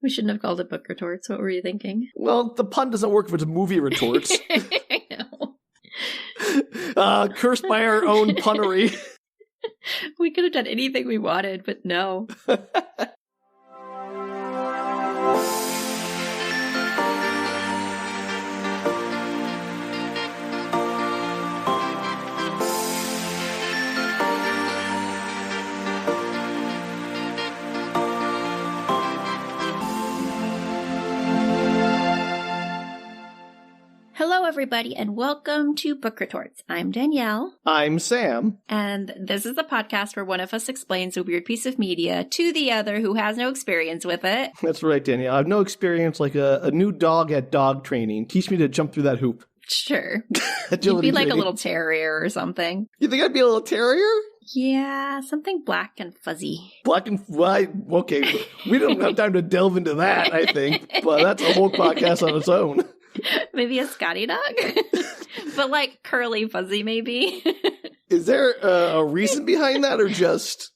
We shouldn't have called it book retorts. What were you thinking? Well, the pun doesn't work if it's movie retorts. I know. Cursed by our own punnery. We could have done anything we wanted, but no. Hello, everybody, and welcome to Book Retorts. I'm Danielle. I'm Sam. And this is the podcast where one of us explains a weird piece of media to the other who has no experience with it. That's right, Danielle. I have no experience like a new dog at dog training. Teach me to jump through that hoop. Sure. Agility You'd be like training. a little terrier or something. You think I'd be a little terrier? Yeah, something black and fuzzy. Black and white? Okay, we don't have time to delve into that, I think. But that's a whole podcast on its own. Maybe a Scotty dog? But like curly fuzzy, maybe. Is there a reason behind that, or just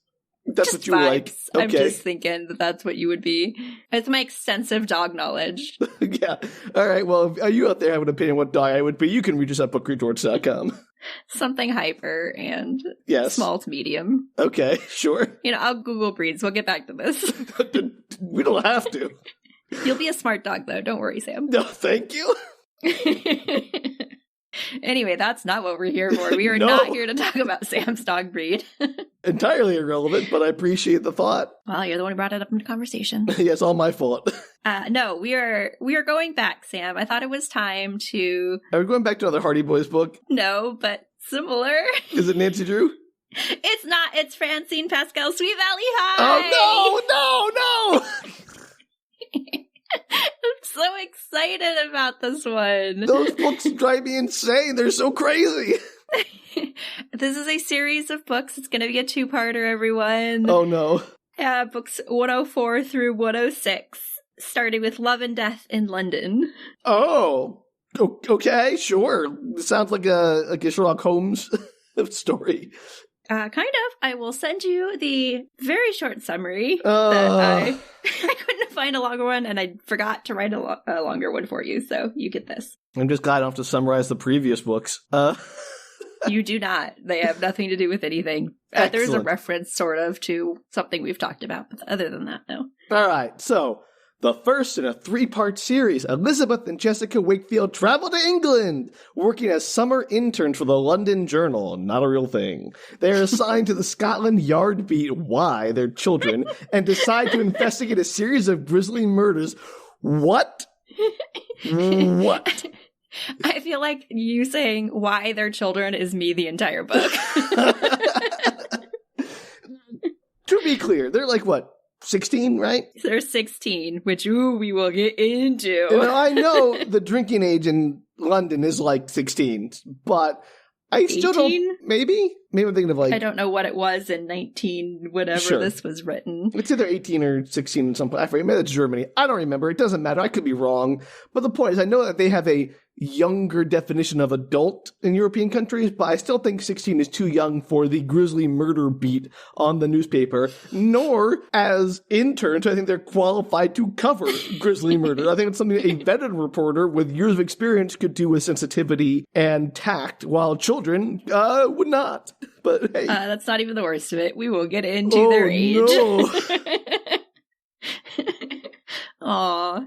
that's Just what you vibes. like? I'm Okay. just thinking that that's what you would be. It's my extensive dog knowledge. Yeah. All right. Well, if you out there have an opinion what dog I would be, you can reach us at bookretorts.com. Something hyper and Yes. small to medium. Okay. Sure. You know, I'll Google breeds. We'll get back to this. We don't have to. You'll be a smart dog, though. Don't worry, Sam. No, thank you. Anyway, that's not what we're here for. We are No. not here to talk about Sam's dog breed. Entirely irrelevant, but I appreciate the thought. Well, you're the one who brought it up into conversation. Yes, all my fault. No, we are going back, Sam. I thought it was time to... Are we going back to another Hardy Boys book? No, but similar. Is it Nancy Drew? It's not. It's Francine Pascal, Sweet Valley High. Oh, no. I'm so excited about this one. Those books drive me insane. They're so crazy. This is a series of books. It's going to be a two-parter, everyone. Oh, no. Books 104 through 106, starting with Love and Death in London. Oh, okay, sure. Sounds like a Sherlock Holmes story. Kind of. I will send you the very short summary that I couldn't find a longer one, and I forgot to write a longer one for you, so you get this. I'm just glad I don't have to summarize the previous books. You do not. They have nothing to do with anything. There's a Excellent. reference, sort of, to something we've talked about, but other than that, no. All right, so the first in a 3-part series, Elizabeth and Jessica Wakefield travel to England, working as summer interns for the London Journal. Not a real thing. They are assigned to the Scotland Yard beat, why, their children, and decide to investigate a series of grisly murders. What? What? I feel like you saying why their children is me the entire book. To be clear, they're like, what, 16, right? They're 16, which, we will get into. You know, I know the drinking age in London is like 16, but I still 18? don't. Maybe I'm thinking of like. I don't know what it was in 19, whatever Sure. this was written. It's either 18 or 16 at some point. I forget. Maybe that's Germany. I don't remember. It doesn't matter. I could be wrong. But the point is, I know that they have a younger definition of adult in European countries, but I still think 16 is too young for the grisly murder beat on the newspaper, nor as interns, I think they're qualified to cover grisly murder. I think it's something a vetted reporter with years of experience could do with sensitivity and tact, while children would not. But hey. That's not even the worst of it. We will get into their age. No. Aw,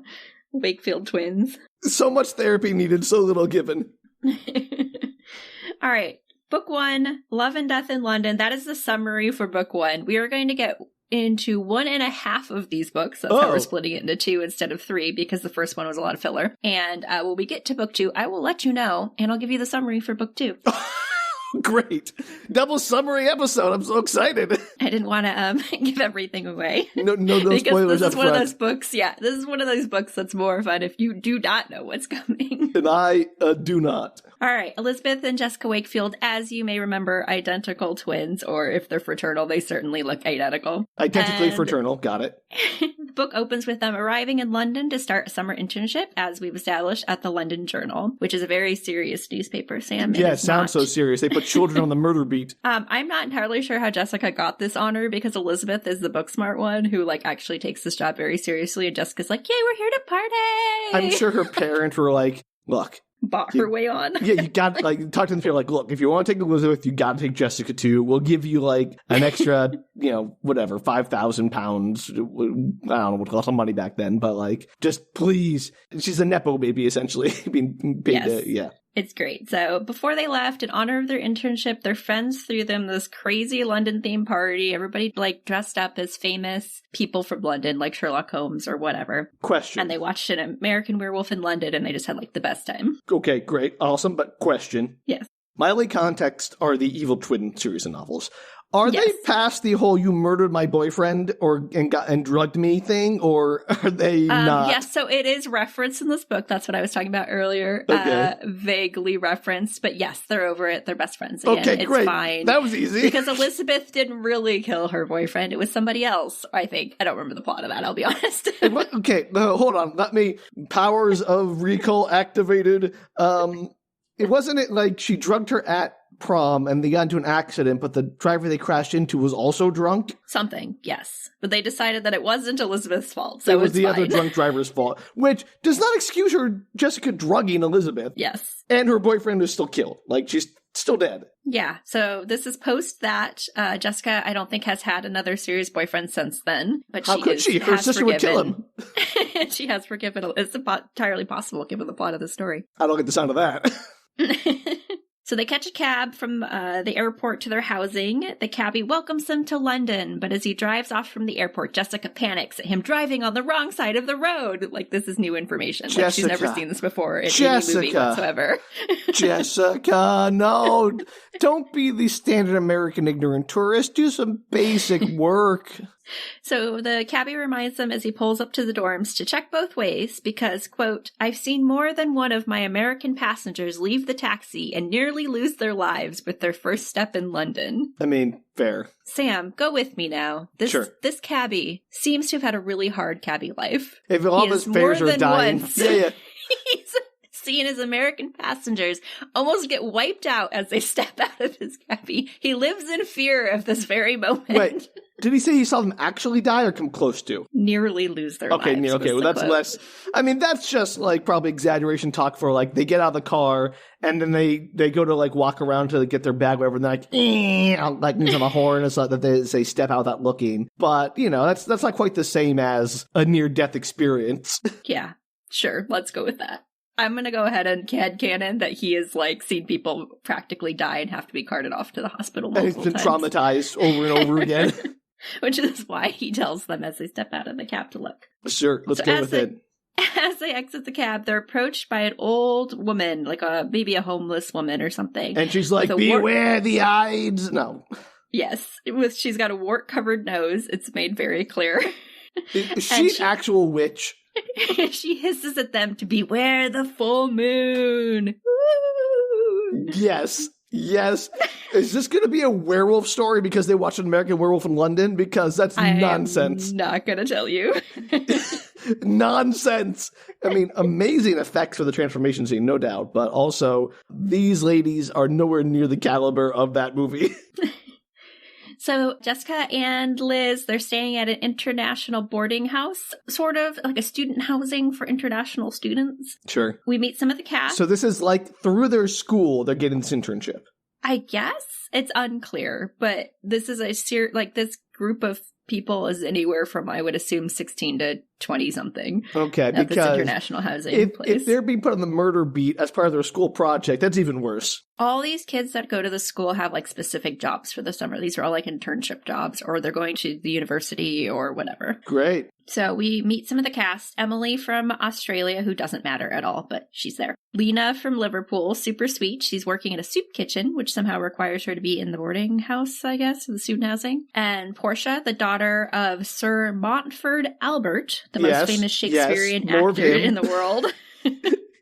Wakefield twins. So much therapy needed, so little given. All right. Book 1, Love and Death in London. That is the summary for book 1. We are going to get into 1.5 of these books. That's how we're splitting it into 2 instead of 3, because the first one was a lot of filler. And when we get to book 2, I will let you know, and I'll give you the summary for book 2. Great. Double summary episode. I'm so excited. I didn't want to give everything away. No because spoilers this up is one of front. those books, this is one of those books that's more fun if you do not know what's coming. And I do not. All right, Elizabeth and Jessica Wakefield, as you may remember, identical twins, or if they're fraternal, they certainly look identical. Identically And fraternal. Got it. The book opens with them arriving in London to start a summer internship, as we've established, at the London Journal, which is a very serious newspaper, Sam. Yeah, it sounds so serious. They put children on the murder beat. I'm not entirely sure how Jessica got this honor because Elizabeth is the book smart one who like actually takes this job very seriously, and Jessica's like, yay, we're here to party. I'm sure her parents were like, look. Bought her way on. Yeah, you got like talk to them. Like, look, if you want to take Elizabeth, you got to take Jessica too. We'll give you like an extra, whatever, £5,000. I don't know what cost some money back then, but like, just please. She's a nepo baby, essentially, being paid. Yes. Yeah. It's great. So before they left, in honor of their internship, their friends threw them this crazy London themed party. Everybody like dressed up as famous people from London, like Sherlock Holmes or whatever. Question. And they watched an American Werewolf in London, and they just had like the best time. Okay, great. Awesome. But question. Yes. My only context are the Evil Twin series of novels. Are they past the whole "you murdered my boyfriend" and drugged me thing, or are they not? Yes, so it is referenced in this book. That's what I was talking about earlier. Okay. Vaguely referenced, but yes, they're over it. They're best friends again. Okay, it's great. Fine. That was easy. Because Elizabeth didn't really kill her boyfriend. It was somebody else, I think. I don't remember the plot of that, I'll be honest. Okay, hold on. Let me... Powers of recall activated. It wasn't it like she drugged her at prom and they got into an accident, but the driver they crashed into was also drunk? Something, yes. But they decided that it wasn't Elizabeth's fault, so it was the fine. other drunk driver's fault, which does not excuse Jessica drugging Elizabeth. Yes. And her boyfriend is still killed. Like, she's still dead. Yeah, so this is post that. Jessica, I don't think, has had another serious boyfriend since then. But how could she? Her sister would kill him. She has forgiven. It's entirely possible given the plot of the story. I don't get the sound of that. So they catch a cab from the airport to their housing. The cabbie welcomes them to London, but as he drives off from the airport, Jessica panics at him driving on the wrong side of the road. Like, this is new information. Like, she's never seen this before in any movie whatsoever. Jessica, no. Don't be the standard American ignorant tourist. Do some basic work. So the cabbie reminds them as he pulls up to the dorms to check both ways because, quote, I've seen more than one of my American passengers leave the taxi and nearly lose their lives with their first step in London. I mean, fair. Sam, go with me now. This cabbie seems to have had a really hard cabbie life. If all of his fares are dying. Yeah. He's seen his American passengers almost get wiped out as they step out of his cabbie. He lives in fear of this very moment. Wait, did he say he saw them actually die or come close to? Nearly lose their lives. Okay, well, that's less. I mean, that's just like probably exaggeration talk for like they get out of the car and then they go to like walk around to get their bag, whatever, and they're like into the horn and stuff that they step out without looking. But, that's not quite the same as a near-death experience. Yeah, sure. Let's go with that. I'm going to go ahead and headcanon that he has, like, seen people practically die and have to be carted off to the hospital multiple times. And he's been traumatized over and over again. Which is why he tells them as they step out of the cab to look. Sure, let's go with it. As they exit the cab, they're approached by an old woman, like maybe a homeless woman or something. And she's like, beware the Ides. No. Yes, she's got a wart-covered nose. It's made very clear. Is she an actual witch? She hisses at them to beware the full moon. Yes. Is this going to be a werewolf story because they watched an American Werewolf in London? Because that's nonsense. I'm not going to tell you. Nonsense. I mean, amazing effects for the transformation scene, no doubt. But also, these ladies are nowhere near the caliber of that movie. So Jessica and Liz, they're staying at an international boarding house, sort of like a student housing for international students. Sure. We meet some of the cast. So this is like through their school, they're getting this internship. I guess it's unclear, but this is this group of people is anywhere from, I would assume, 16 to 20 something. Okay, because this international housing place. If they're being put on the murder beat as part of their school project, that's even worse. All these kids that go to the school have like specific jobs for the summer. These are all like internship jobs, or they're going to the university or whatever. Great. So we meet some of the cast. Emily from Australia, who doesn't matter at all, but she's there. Lena from Liverpool, super sweet. She's working in a soup kitchen, which somehow requires her to be in the boarding house, I guess, the student housing. And Portia, the daughter of Sir Montford Albert, the most famous Shakespearean actor in the world.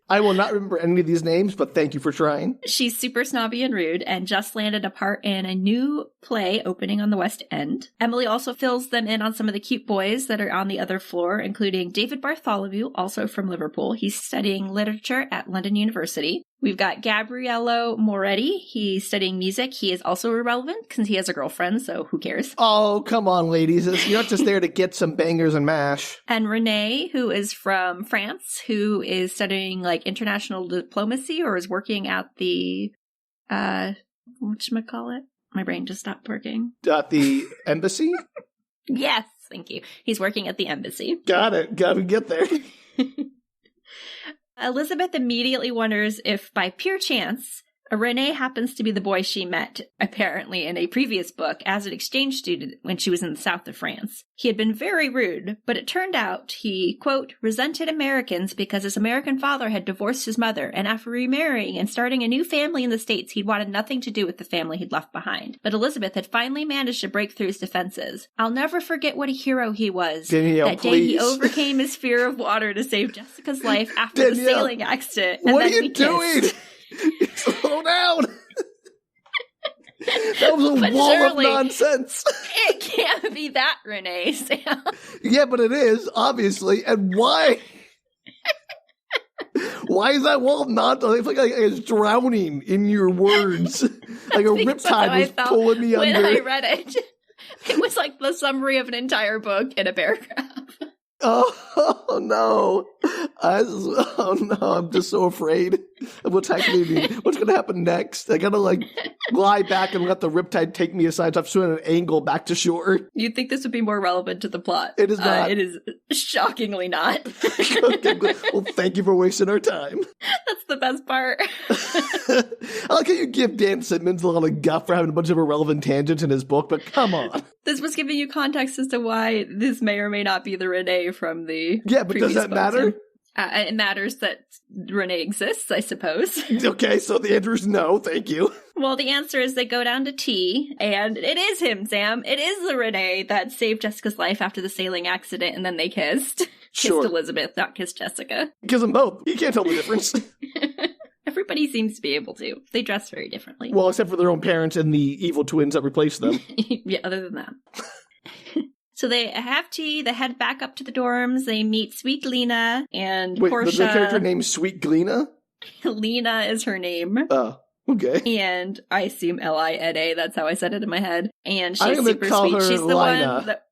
I will not remember any of these names, but thank you for trying. She's super snobby and rude and just landed a part in a new play opening on the West End. Emily also fills them in on some of the cute boys that are on the other floor, including David Bartholomew, also from Liverpool. He's studying literature at London University. We've got Gabriello Moretti. He's studying music. He is also irrelevant because he has a girlfriend, so who cares? Oh, come on, ladies. You're not just there to get some bangers and mash. And Renee, who is from France, who is studying like international diplomacy or is working at the, whatchamacallit? My brain just stopped working. At the embassy? Yes, thank you. He's working at the embassy. Got it. Got to get there. Elizabeth immediately wonders if, by pure chance, Renee happens to be the boy she met, apparently in a previous book, as an exchange student when she was in the south of France. He had been very rude, but it turned out he, quote, resented Americans because his American father had divorced his mother, and after remarrying and starting a new family in the States, he'd wanted nothing to do with the family he'd left behind. But Elizabeth had finally managed to break through his defenses. I'll never forget what a hero he was. Danielle, that day he overcame his fear of water to save Jessica's life after the sailing accident. And what then are you doing? Slow down. That was a wall of nonsense. It can't be that, Renee, Sam. Yeah, but it is, obviously. And why? Why is that wall of nonsense? It's like it's drowning in your words. Like a riptide was pulling me under. When I read it, it was like the summary of an entire book in a paragraph. Oh no! I'm just so afraid of what's happening. What's going to happen next? I gotta lie back and let the riptide take me aside. So I'm swimming at an angle back to shore. You'd think this would be more relevant to the plot. It is not. It is shockingly not. Okay, well, thank you for wasting our time. That's the best part. I like how you give Dan Simmons a lot of guff for having a bunch of irrelevant tangents in his book, but come on. This was giving you context as to why this may or may not be the Renee from the Yeah, but does that matter? It matters that Renee exists, I suppose. Okay, so the answer is no, thank you. Well, the answer is they go down to tea, and it is him, Sam. It is the Renee that saved Jessica's life after the sailing accident, and then they kissed. Sure. Kissed Elizabeth, not kissed Jessica. Kiss them both. You can't tell the difference. Everybody seems to be able to. They dress very differently. Well, except for their own parents and the evil twins that replaced them. Yeah, other than that. So they have tea, they head back up to the dorms, they meet Sweet Lena and Portia. Wait, the character named Sweet Glena? Lena is her name. Oh, okay. And I assume Lina, that's how I said it in my head. And she's I'm super call sweet. Her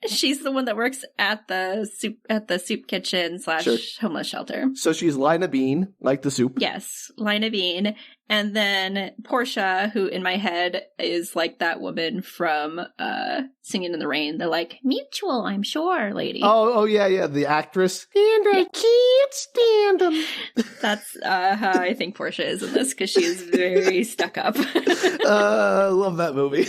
She's the one that works at the soup kitchen / homeless shelter. So she's Lina Bean, like the soup. Yes, Lina Bean. And then Portia, who in my head is like that woman from Singing in the Rain. They're like, mutual, I'm sure, lady. Oh, yeah, the actress. And I can't stand him. That's how I think Portia is in this, because she is very stuck up. I love that movie.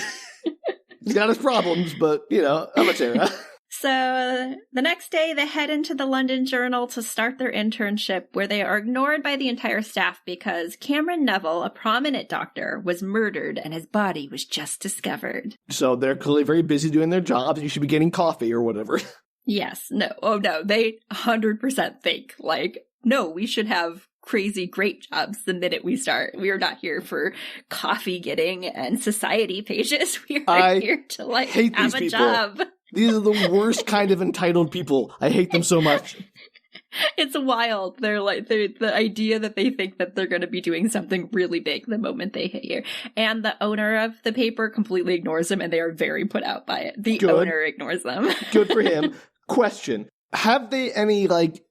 He's got his problems, but, I'm a Tara. So the next day, they head into the London Journal to start their internship, where they are ignored by the entire staff because Cameron Neville, a prominent doctor, was murdered and his body was just discovered. So they're clearly very busy doing their jobs. You should be getting coffee or whatever. Yes. No. Oh, no. They 100% think, no, we should have crazy great jobs the minute we start. We are not here for coffee getting and society pages. We are here to hate have these a people. job. These are the worst kind of entitled people. I hate them so much. It's wild. They're the idea that they think that they're going to be doing something really big the moment they hit here. And the owner of the paper completely ignores them, and they are very put out by it. The owner ignores them. Good for him. Question. Have they any,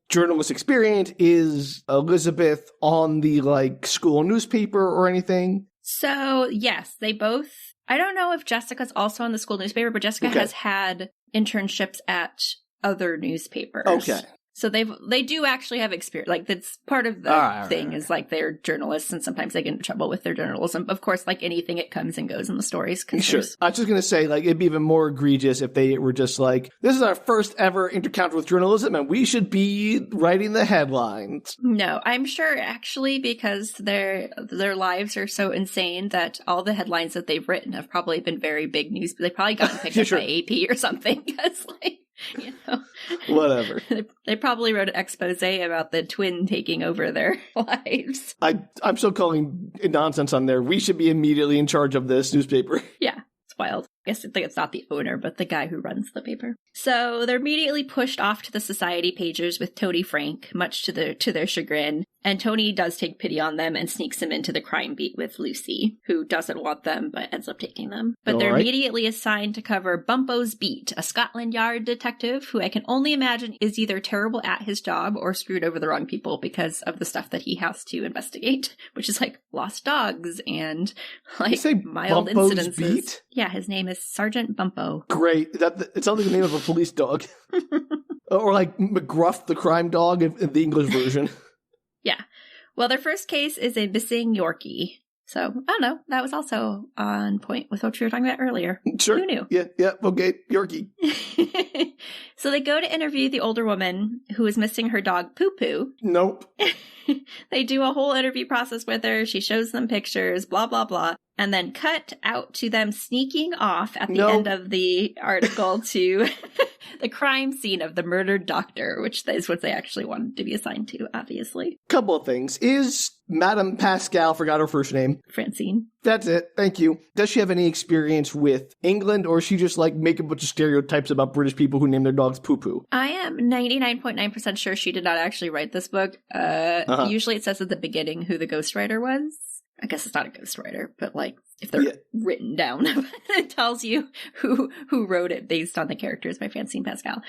journalist experience? Is Elizabeth on the, school newspaper or anything? So, yes, they both... I don't know if Jessica's also on the school newspaper, but Jessica has had internships at other newspapers. Okay. So they do actually have experience. That's part of the thing is they're journalists, and sometimes they get into trouble with their journalism. Of course, like anything, it comes and goes in the stories. Sure. I was just going to say, it'd be even more egregious if they were just this is our first ever encounter with journalism, and we should be writing the headlines. No, I'm sure actually because their lives are so insane that all the headlines that they've written have probably been very big news. But they've probably gotten picked up by AP or something because whatever. They probably wrote an expose about the twin taking over their lives. I'm still calling nonsense on there. We should be immediately in charge of this newspaper. Yeah, it's wild. I guess it's not the owner, but the guy who runs the paper. So they're immediately pushed off to the society pagers with Tony Frank, much to their chagrin. And Tony does take pity on them and sneaks them into the crime beat with Lucy, who doesn't want them but ends up taking them. But they're immediately assigned to cover Bumpo's beat, a Scotland Yard detective who I can only imagine is either terrible at his job or screwed over the wrong people because of the stuff that he has to investigate, which is like lost dogs and like mild Bumpo's incidences. Beat? Yeah, his name is Sergeant Bumpo. Great. It sounds like the name of a police dog. Or like McGruff the crime dog in the English version. Yeah. Well, their first case is a missing Yorkie. So, I don't know. That was also on point with what we were talking about earlier. Sure. Who knew? Yeah, okay. Yorkie. So they go to interview the older woman who is missing her dog, Poo Poo. Nope. They do a whole interview process with her. She shows them pictures, blah, blah, blah. And then cut out to them sneaking off at the end of the article to the crime scene of the murdered doctor, which is what they actually wanted to be assigned to, obviously. Couple of things. Is Madame Pascal, forgot her first name. Francine. That's it. Thank you. Does she have any experience with England, or is she just like make a bunch of stereotypes about British people who name their dogs Poo Poo? I am 99.9% sure she did not actually write this book. Usually it says at the beginning who the ghostwriter was. I guess it's not a ghostwriter, but like if they're written down, it tells you who wrote it based on the characters by Francine Pascal.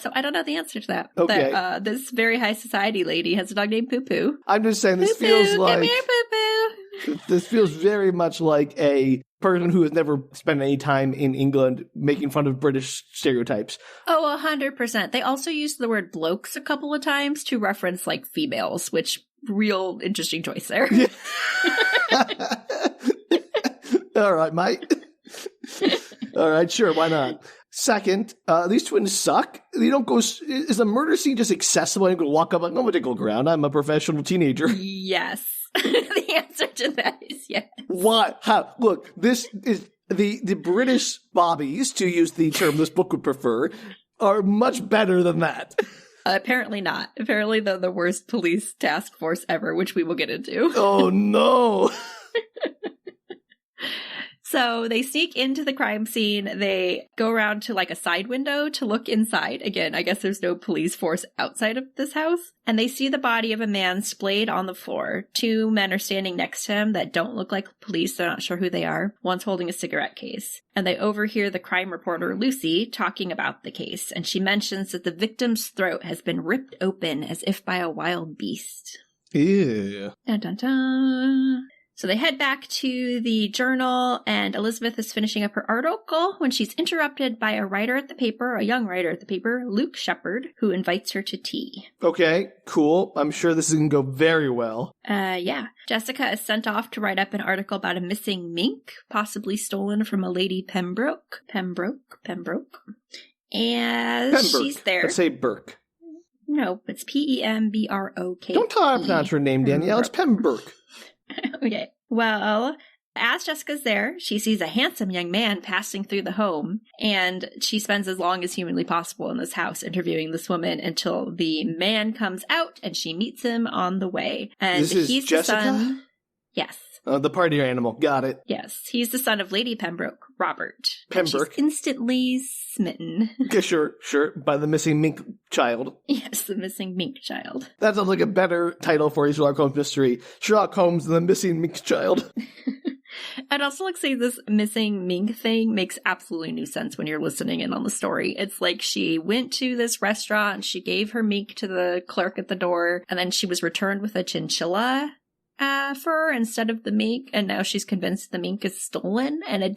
So I don't know the answer to that. Okay. But, this very high society lady has a dog named Poo Poo. I'm just saying this feels like come here, Poo Poo. This feels very much like a person who has never spent any time in England making fun of British stereotypes. Oh, 100%. They also use the word blokes a couple of times to reference like females, which real interesting choice there. Yeah. All right, mate. All right, sure, why not? Second, these twins suck. They don't go. Is the murder scene just accessible? I'm going to walk up like, I'm going to go around. I'm a professional teenager. Yes. The answer to that is yes. What? How? Look, this is the British bobbies, to use the term this book would prefer, are much better than that. Apparently not. Apparently the worst police task force ever, which we will get into. Oh, no. So they sneak into the crime scene. They go around to like a side window to look inside. Again, I guess there's no police force outside of this house. And they see the body of a man splayed on the floor. Two men are standing next to him that don't look like police. They're not sure who they are. One's holding a cigarette case. And they overhear the crime reporter, Lucy, talking about the case. And she mentions that the victim's throat has been ripped open as if by a wild beast. Ew. Dun, dun, dun. So they head back to the journal, and Elizabeth is finishing up her article when she's interrupted by a writer at the paper, a young writer at the paper, Luke Shepard, who invites her to tea. Okay, cool. I'm sure this is going to go very well. Yeah. Jessica is sent off to write up an article about a missing mink, possibly stolen from a Lady Pembroke. And she's there. Let's say Burke. No, it's Pembrok. Don't tell her how to pronounce her name, Danielle. It's Pembroke. Okay. Well, as Jessica's there, she sees a handsome young man passing through the home, and she spends as long as humanly possible in this house interviewing this woman until the man comes out and she meets him on the way. And this is he's Jessica? The son. Yes. The party animal. Got it. Yes. He's the son of Lady Pembroke, Robert. Pembroke. She's instantly smitten. Okay, sure. By the missing mink child. Yes, the missing mink child. That sounds like a better title for a Sherlock Holmes mystery. Sherlock Holmes and the missing mink child. I'd also like to say this missing mink thing makes absolutely no sense when you're listening in on the story. It's like she went to this restaurant, she gave her mink to the clerk at the door, and then she was returned with a chinchilla fur instead of the mink, and now she's convinced the mink is stolen, and it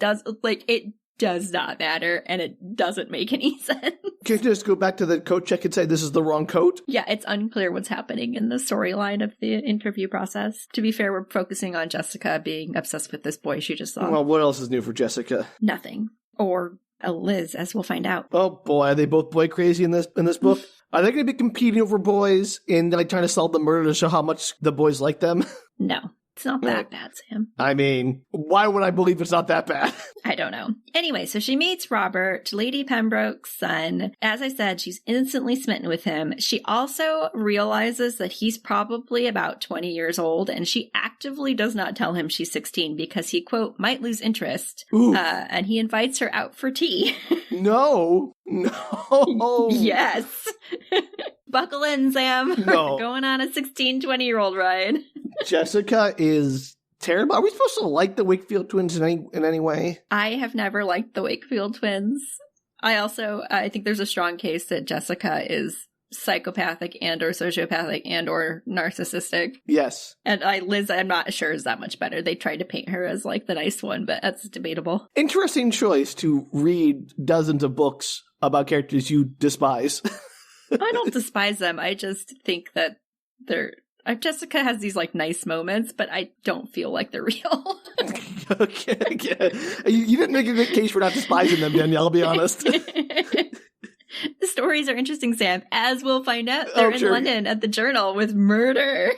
does not matter, and it doesn't make any sense. Can you just go back to the coat check and say this is the wrong coat? Yeah, it's unclear what's happening in the storyline of the interview process. To be fair, we're focusing on Jessica being obsessed with this boy she just saw. Well, what else is new for Jessica? Nothing. Or Liz, as we'll find out. Oh boy, are they both boy crazy in this book? Are they going to be competing over boys in like trying to solve the murder to show how much the boys like them? No. It's not that bad, Sam. I mean, why would I believe it's not that bad? I don't know. Anyway, so she meets Robert, Lady Pembroke's son. As I said, she's instantly smitten with him. She also realizes that he's probably about 20 years old, and she actively does not tell him she's 16 because he, quote, might lose interest. And he invites her out for tea. No. Yes. Buckle in, Sam. No. We're going on a 16, 20-year-old ride. Jessica is terrible. Are we supposed to like the Wakefield twins in any way? I have never liked the Wakefield twins. I think there's a strong case that Jessica is psychopathic and or sociopathic and or narcissistic. Yes. And Liz, I'm not sure is that much better. They tried to paint her as like the nice one, but that's debatable. Interesting choice to read dozens of books about characters you despise. I don't despise them. I just think that Jessica has these like nice moments, but I don't feel like they're real. Okay. You didn't make a good case for not despising them, Danielle, I'll be honest. The stories are interesting, Sam. As we'll find out, they're in London at the Journal with murder.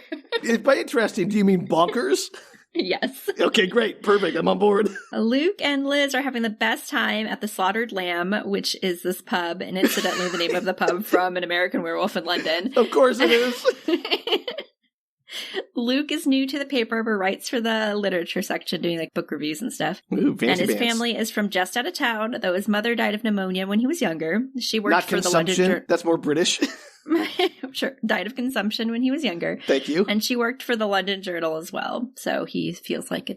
By interesting, do you mean bonkers? Yes. Okay, great. Perfect. I'm on board. Luke and Liz are having the best time at the Slaughtered Lamb, which is this pub, and incidentally the name of the pub from An American Werewolf in London. Of course it is. Luke is new to the paper, but writes for the literature section, doing like book reviews and stuff. Ooh, and his family is from just out of town, though his mother died of pneumonia when he was younger. She worked Not for the London. That's more British. Sure, died of consumption when he was younger. Thank you. And she worked for the London Journal as well. So he feels like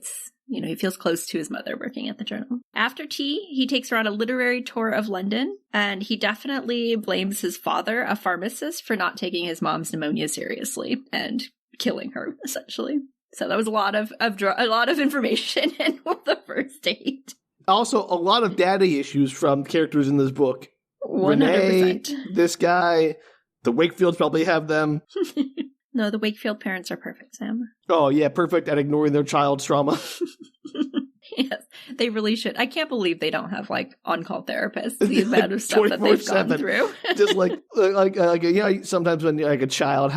he feels close to his mother working at the Journal. After tea, he takes her on a literary tour of London, and he definitely blames his father, a pharmacist, for not taking his mom's pneumonia seriously and killing her, essentially. So that was a lot of information in the first date. Also, a lot of daddy issues from characters in this book. 100%. Renee, this guy, the Wakefields probably have them. No, the Wakefield parents are perfect, Sam. Oh, yeah, perfect at ignoring their child's trauma. Yes, they really should. I can't believe they don't have, like, on-call therapists. The amount of stuff that they've gone through. Just sometimes when like a child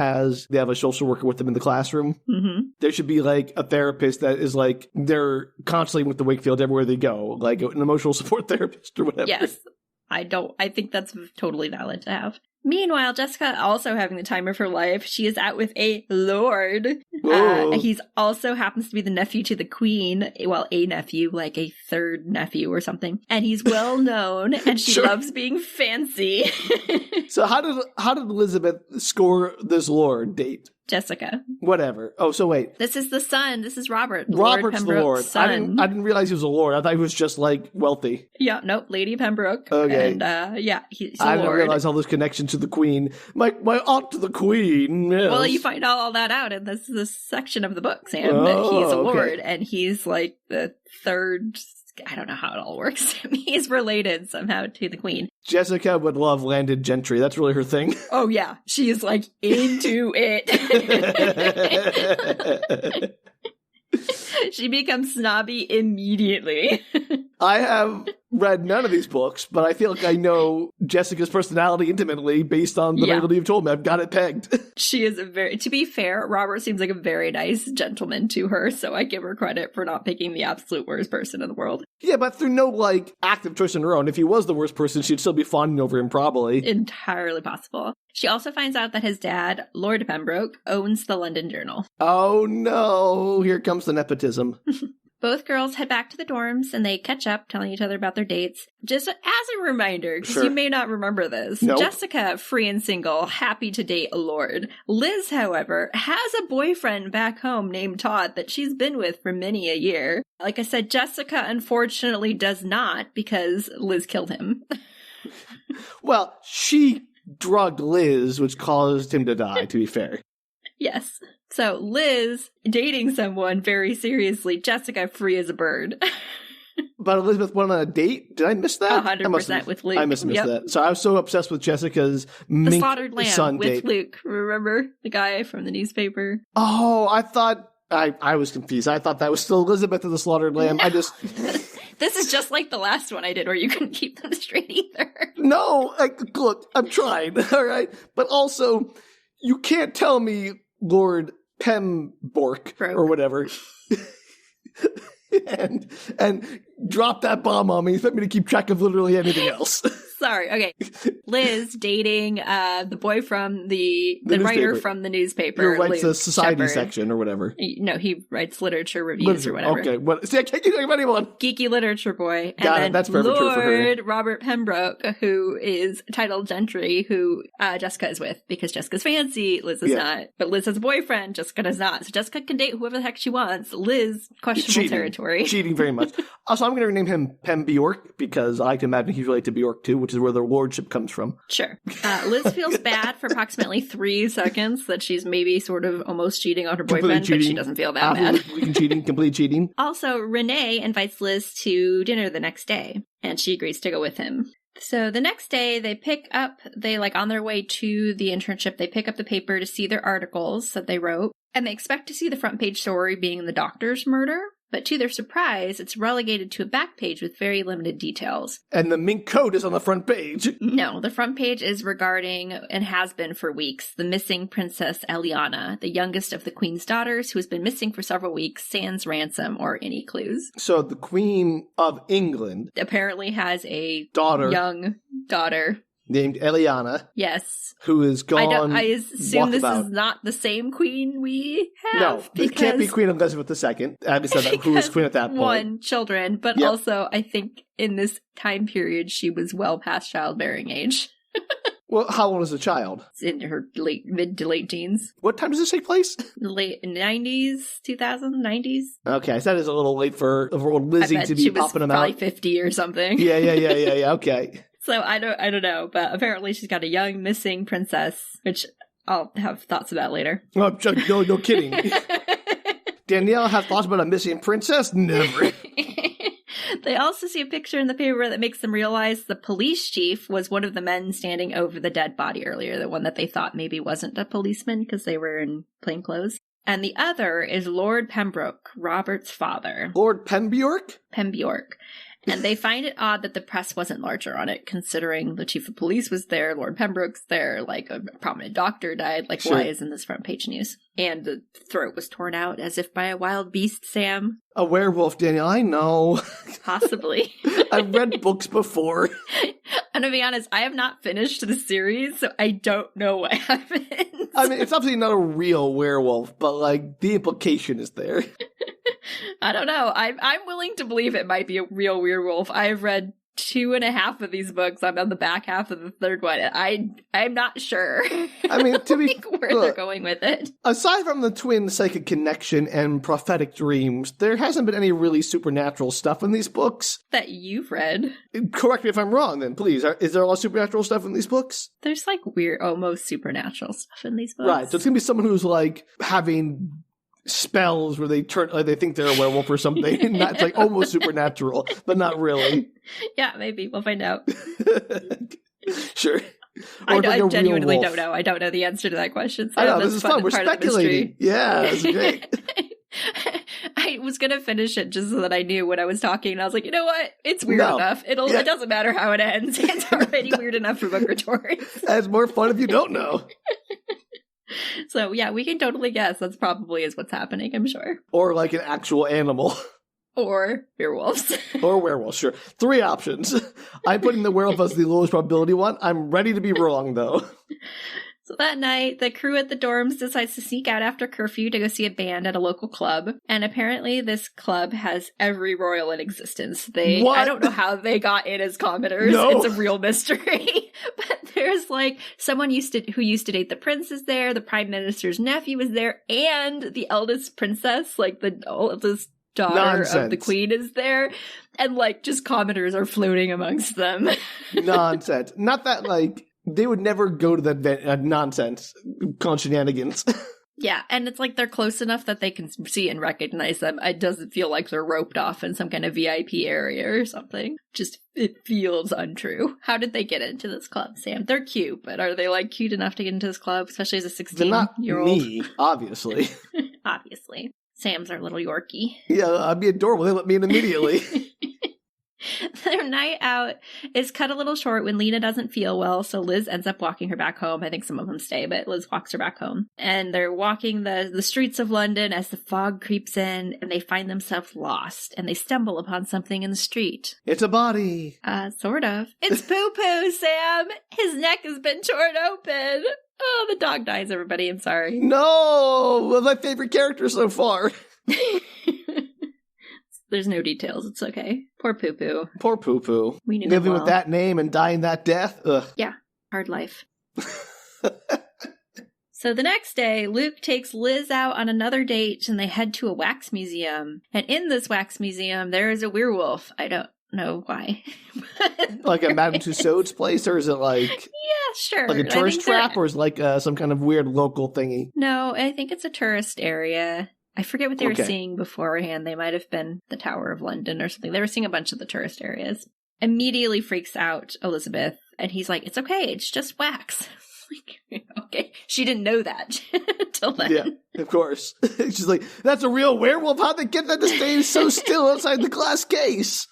they have a social worker with them in the classroom. Mm-hmm. There should be, like, a therapist that is, like, they're constantly with the Wakefield everywhere they go. Like, an emotional support therapist or whatever. Yes. I think that's totally valid to have. Meanwhile, Jessica also having the time of her life. She is out with a lord. He's also happens to be the nephew to the queen. Well, a nephew, like a third nephew or something. And he's well known, and she loves being fancy. So how did Elizabeth score this lord date? Jessica. Whatever. Oh, so wait. This is the son. This is Robert. Robert's the lord. Son. I didn't realize he was a lord. I thought he was just, like, wealthy. Yeah, nope. Lady Pembroke. Okay. And, he's a I lord. didn't realize all this connection to the queen. My aunt to the queen. Yes. Well, you find out all that out in this section of the book, Sam, that he's a lord, and he's, like, the third... I don't know how it all works. He's related somehow to the queen. Jessica would love landed gentry. That's really her thing. Oh, yeah. She is, like, into it. She becomes snobby immediately. I have read none of these books, but I feel like I know Jessica's personality intimately based on the title you've told me. I've got it pegged. She is to be fair, Robert seems like a very nice gentleman to her, so I give her credit for not picking the absolute worst person in the world. Yeah, but through no, like, active choice on her own. If he was the worst person, she'd still be fawning over him, probably. Entirely possible. She also finds out that his dad, Lord Pembroke, owns the London Journal. Oh no, here comes the nepotism. Both girls head back to the dorms and they catch up, telling each other about their dates. Just as a reminder, because you may not remember this, nope. Jessica, free and single, happy to date a lord. Liz, however, has a boyfriend back home named Todd that she's been with for many a year. Like I said, Jessica unfortunately does not, because Liz killed him. Well, she drugged Liz, which caused him to die, to be fair. Yes. So Liz dating someone very seriously, Jessica free as a bird. But Elizabeth went on a date? Did I miss that? 100% with Luke. I must have missed that. So I was so obsessed with Jessica's the slaughtered lamb son with date. Luke. Remember the guy from the newspaper? Oh, I thought I was confused. I thought that was still Elizabeth and the slaughtered lamb. No. I just This is just like the last one I did where you couldn't keep them straight either. No, look, I'm trying, all right? But also, you can't tell me Lord Pembork Broke. or whatever. and drop that bomb on me. Expect me to keep track of literally anything else. Sorry. Okay. Liz dating the boy from the writer from the newspaper. Who writes the Liz society Shepherd. section or whatever. No, he writes literature reviews or whatever. Okay. See, I can't keep thinking of anyone. Geeky literature boy. Got and it. then That's perfect true for her. Lord Robert Pembroke, who is titled Gentry, who Jessica is with because Jessica's fancy, Liz is not. But Liz has a boyfriend, Jessica does not. So Jessica can date whoever the heck she wants. Liz, questionable territory. Cheating very much. Also, I'm going to rename him Pembjork because I like to imagine he's related to Bjork too, which is where the lordship comes from. Sure. Liz feels bad for approximately 3 seconds that she's maybe sort of almost cheating on her boyfriend, but she doesn't feel that bad. Complete cheating. Also, Renee invites Liz to dinner the next day, and she agrees to go with him. So the next day, on their way to the internship, they pick up the paper to see their articles that they wrote, and they expect to see the front page story being the doctor's murder. But to their surprise, it's relegated to a back page with very limited details. And the mink coat is on the front page. No, the front page is regarding, and has been for weeks, the missing Princess Eliana, the youngest of the Queen's daughters, who has been missing for several weeks, sans ransom or any clues. So the Queen of England apparently has a young daughter. Named Eliana. Yes. Who is gone. I assume this is not the same queen we have. No, it can't be Queen Elizabeth II. Abby said that, who was queen at that point. One, children, but also I think in this time period she was well past childbearing age. Well, how old is the child? It's in her mid to late teens. What time does this take place? Late 90s, 90s. Okay, so that is a little late for old Lizzie to be popping them out. Probably 50 or something. Yeah, okay. So I don't know, but apparently she's got a young missing princess, which I'll have thoughts about later. Oh, no kidding. Danielle have thoughts about a missing princess? Never. They also see a picture in the paper that makes them realize the police chief was one of the men standing over the dead body earlier, the one that they thought maybe wasn't a policeman because they were in plain clothes. And the other is Lord Pembroke, Robert's father. Lord Pembjork? Pembjork. And they find it odd that the press wasn't larger on it, considering the chief of police was there, Lord Pembroke's there, like a prominent doctor died. Like, Why isn't this front page news? And the throat was torn out as if by a wild beast, Sam. A werewolf, Daniel, I know. Possibly. I've read books before. And to be honest, I have not finished the series, so I don't know what happens. I mean, it's obviously not a real werewolf, but, like, the implication is there. I don't know. I'm willing to believe it might be a real werewolf. I've read 2.5 of these books. I'm on the back half of the third one. I'm not sure. I mean, to be where they're going with it. Aside from the twin psychic connection and prophetic dreams, there hasn't been any really supernatural stuff in these books that you've read. Correct me if I'm wrong. Then, please. Is there a lot of supernatural stuff in these books? There's like weird, almost supernatural stuff in these books. Right. So it's gonna be someone who's like having spells where they turn, like they think they're a werewolf or something. And that's like almost supernatural, but not really. Yeah, maybe we'll find out. Sure. I genuinely don't know. I don't know the answer to that question. So I know, this is fun. We're speculating. Yeah, that's great. I was going to finish it just so that I knew what I was talking. And I was like, you know what? It's weird enough. It doesn't matter how it ends. It's already weird enough for book rhetorics. That's more fun if you don't know. So, yeah, we can totally guess. That's probably is what's happening, I'm sure. Or like an actual animal. Or werewolves. Or werewolves, sure. 3 options. I'm putting the werewolf as the lowest probability one. I'm ready to be wrong, though. So that night, the crew at the dorms decides to sneak out after curfew to go see a band at a local club. And apparently this club has every royal in existence. I don't know how they got in as commoners. No. It's a real mystery. But there's like someone who used to date the prince is there, the prime minister's nephew is there, and the eldest princess, like the oldest daughter of the queen is there. And like just commoners are floating amongst them. Nonsense. Not that like they would never go to that nonsense shenanigans. Yeah, and it's like they're close enough that they can see and recognize them. It doesn't feel like they're roped off in some kind of VIP area or something. Just, it feels untrue. How did they get into this club, Sam? They're cute, but are they like cute enough to get into this club, especially as a 16-year-old? They're not me, obviously. Obviously. Sam's our little Yorkie. Yeah, I'd be adorable. They let me in immediately. Their night out is cut a little short when Lena doesn't feel well, so Liz ends up walking her back home. I think some of them stay, but Liz walks her back home. And they're walking the streets of London as the fog creeps in, and they find themselves lost, and they stumble upon something in the street. It's a body. Sort of. It's Poo-Poo, Sam! His neck has been torn open! Oh, the dog dies, everybody. I'm sorry. No! Well, my favorite character so far. There's no details. It's okay. Poor Poo-Poo. Poor Poo-Poo. We knew living him well. with that name and dying that death. Ugh. Yeah. Hard life. So the next day, Luke takes Liz out on another date and they head to a wax museum. And in this wax museum, there is a werewolf. I don't know why. Like a Madame Tussauds place, or is it like... Yeah, sure. Like a tourist trap, or is it like some kind of weird local thingy? No, I think it's a tourist area. I forget what they were seeing beforehand. They might have been the Tower of London or something. They were seeing a bunch of the tourist areas. Immediately freaks out Elizabeth, and he's like, it's okay, it's just wax. Like, okay. She didn't know that until then. Yeah, of course. She's like, that's a real werewolf? How'd they get that to stay so still outside the glass case?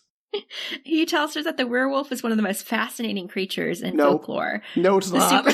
He tells her that the werewolf is one of the most fascinating creatures in folklore. No, it's not.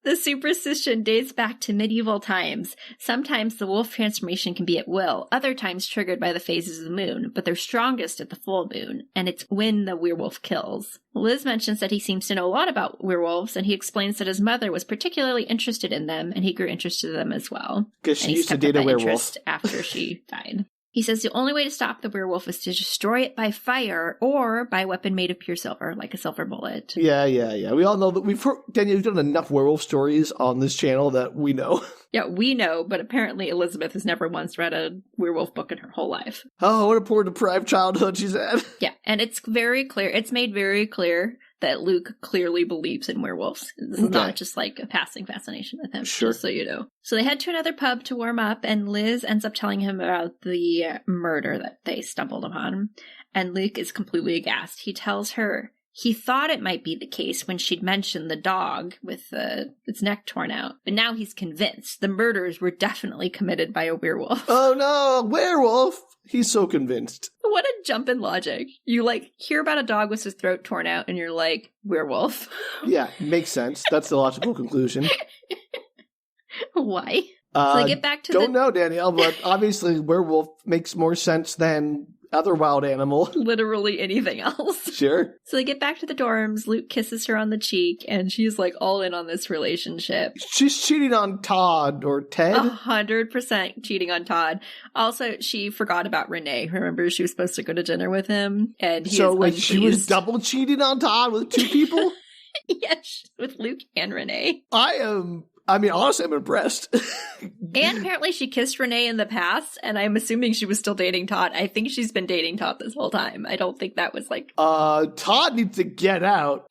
The superstition dates back to medieval times. Sometimes the wolf transformation can be at will, other times triggered by the phases of the moon, but they're strongest at the full moon, and it's when the werewolf kills. Liz mentions that he seems to know a lot about werewolves, and he explains that his mother was particularly interested in them, and he grew interested in them as well. Because she used to date a werewolf. After she died. He says the only way to stop the werewolf is to destroy it by fire or by a weapon made of pure silver, like a silver bullet. Yeah. We all know that Danielle, you've done enough werewolf stories on this channel that we know. Yeah, we know, but apparently Elizabeth has never once read a werewolf book in her whole life. Oh, what a poor deprived childhood she's had. Yeah, and it's very clear. It's made very clear that Luke clearly believes in werewolves. This is not just like a passing fascination with him, just so you know. So they head to another pub to warm up, and Liz ends up telling him about the murder that they stumbled upon. And Luke is completely aghast. He tells her he thought it might be the case when she'd mentioned the dog with its neck torn out, but now he's convinced the murders were definitely committed by a werewolf. Oh no, werewolf! He's so convinced. What a jump in logic. You, hear about a dog with his throat torn out, and you're like, werewolf. Yeah, makes sense. That's the logical conclusion. Why? So they get back to Don't know, Danielle, but obviously werewolf makes more sense than other wild animal. Literally anything else. Sure. So they get back to the dorms. Luke kisses her on the cheek, and she's all in on this relationship. She's cheating on Todd or Ted. 100% cheating on Todd. Also, she forgot about Renee. Remember, she was supposed to go to dinner with him, and he she was double cheating on Todd with two people? Yes, with Luke and Renee. Honestly, I'm impressed. And apparently she kissed Renee in the past, and I'm assuming she was still dating Todd. I think she's been dating Todd this whole time. I don't think that was Todd needs to get out.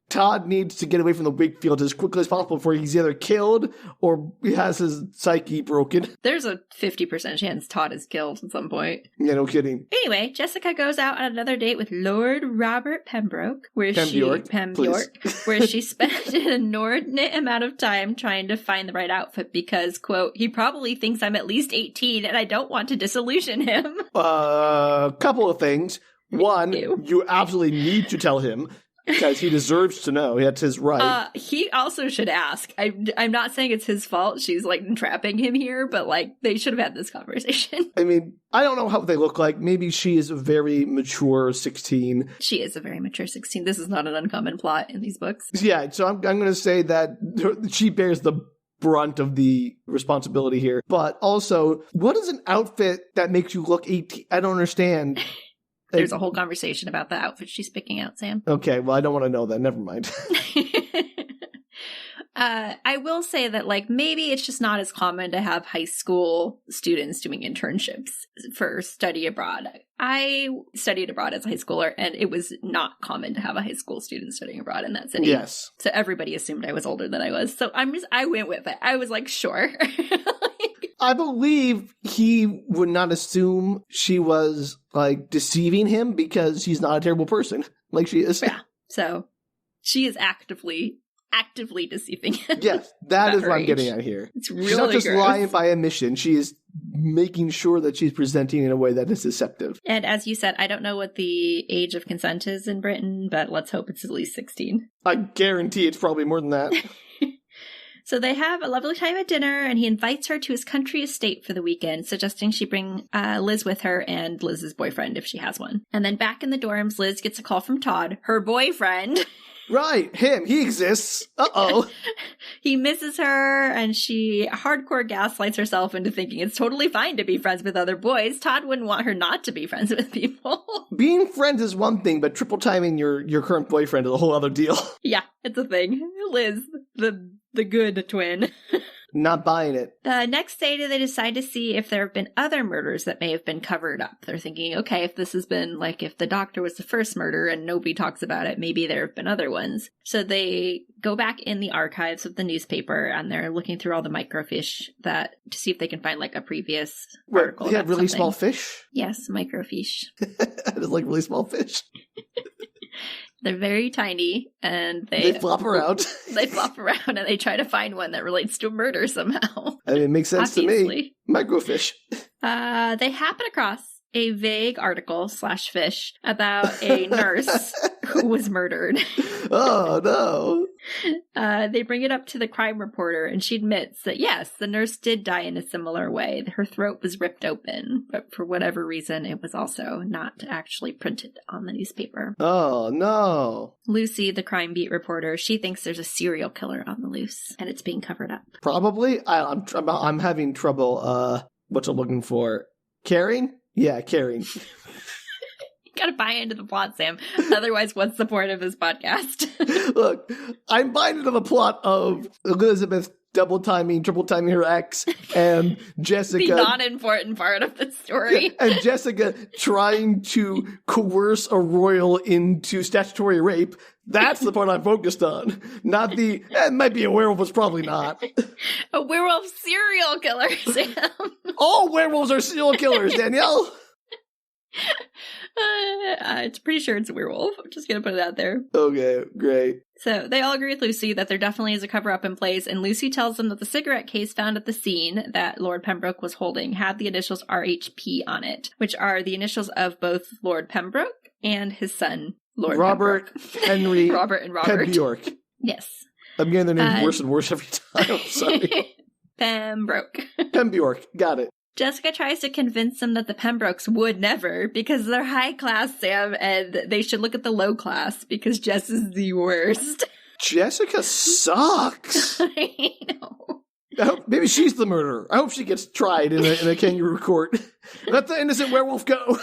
Todd needs to get away from the Wakefield as quickly as possible before he's either killed or he has his psyche broken. There's a 50% chance Todd is killed at some point. Yeah, no kidding. Anyway, Jessica goes out on another date with Lord Robert Pembroke, where she spent an inordinate amount of time trying to find the right outfit because, quote, he probably thinks I'm at least 18 and I don't want to disillusion him. Couple of things. One, you absolutely need to tell him. Because he deserves to know. That's his right. He also should ask. I'm not saying it's his fault. She's trapping him here, but they should have had this conversation. I don't know how they look like. Maybe she is a very mature 16. She is a very mature 16. This is not an uncommon plot in these books. Yeah, so I'm going to say that she bears the brunt of the responsibility here. But also, what is an outfit that makes you look 18? I don't understand. There's a whole conversation about the outfit she's picking out, Sam. Okay, well, I don't want to know that. Never mind. I will say that, maybe it's just not as common to have high school students doing internships for study abroad. I studied abroad as a high schooler, and it was not common to have a high school student studying abroad in that city. Yes. So everybody assumed I was older than I was. So I went with it. I was sure. I believe he would not assume she was, deceiving him because he's not a terrible person like she is. Yeah. So she is actively actively deceiving him. Yes, that is what I'm getting at here. It's really She's not just gross. lying by omission. She is making sure that she's presenting in a way that is deceptive. And as you said, I don't know what the age of consent is in Britain, but let's hope it's at least 16. I guarantee it's probably more than that. So they have a lovely time at dinner, and he invites her to his country estate for the weekend, suggesting she bring Liz with her and Liz's boyfriend if she has one. And then back in the dorms, Liz gets a call from Todd, her boyfriend. Right, him. He exists. Uh-oh. He misses her, and she hardcore gaslights herself into thinking it's totally fine to be friends with other boys. Todd wouldn't want her not to be friends with people. Being friends is one thing, but triple timing your current boyfriend is a whole other deal. Yeah, it's a thing. Liz, the good twin. Not buying it. The next day, they decide to see if there have been other murders that may have been covered up. They're thinking, okay, if this has been, like, if the doctor was the first murder and nobody talks about it, maybe there have been other ones. So they go back in the archives of the newspaper, and they're looking through all the microfiche to see if they can find, like, a previous article. They have really small fish? Yes, microfiche. I just like really small fish. They're very tiny, and they flop around. They flop around, and they try to find one that relates to a murder somehow. I mean, it makes sense to me. Microfiche. They happen across a vague article / fish about a nurse who was murdered. Oh, no. They bring it up to the crime reporter, and she admits that, yes, the nurse did die in a similar way. Her throat was ripped open, but for whatever reason, it was also not actually printed on the newspaper. Oh, no. Lucy, the crime beat reporter, she thinks there's a serial killer on the loose, and it's being covered up. Probably. I'm having trouble, what I'm looking for. Caring? Yeah, caring. Gotta buy into the plot, Sam. Otherwise, what's the point of this podcast? Look, I'm buying into the plot of Elizabeth double timing, triple timing her ex, and Jessica. The non-important part of the story. And Jessica trying to coerce a royal into statutory rape. That's the part I'm focused on. Not the, it might be a werewolf, it's probably not. A werewolf serial killer, Sam. All werewolves are serial killers, Danielle. It's pretty sure it's a werewolf. I'm just gonna put it out there. Okay, great. So they all agree with Lucy that there definitely is a cover-up in place, and Lucy tells them that the cigarette case found at the scene that Lord Pembroke was holding had the initials RHP on it, which are the initials of both Lord Pembroke and his son, Lord Robert Pembroke. Henry Robert and Robert. Pembroke. Yes. I'm getting their names worse and worse every time. I'm sorry. Pembroke. Pembroke. Got it. Jessica tries to convince them that the Pembrokes would never, because they're high class, Sam, and they should look at the low class, because Jess is the worst. Jessica sucks. I know. Maybe she's the murderer. I hope she gets tried in a kangaroo court. Let the innocent werewolf go.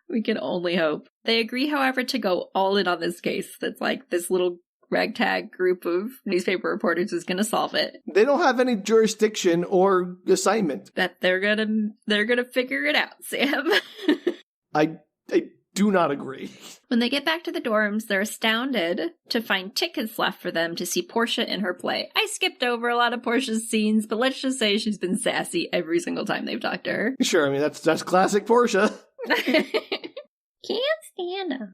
We can only hope. They agree, however, to go all in on this case. That's like this little ragtag group of newspaper reporters is going to solve it. They don't have any jurisdiction or assignment. That they're gonna figure it out, Sam. I do not agree. When they get back to the dorms, they're astounded to find tickets left for them to see Portia in her play. I skipped over a lot of Portia's scenes, but let's just say she's been sassy every single time they've talked to her. Sure, I mean, that's classic Portia. Can't stand her.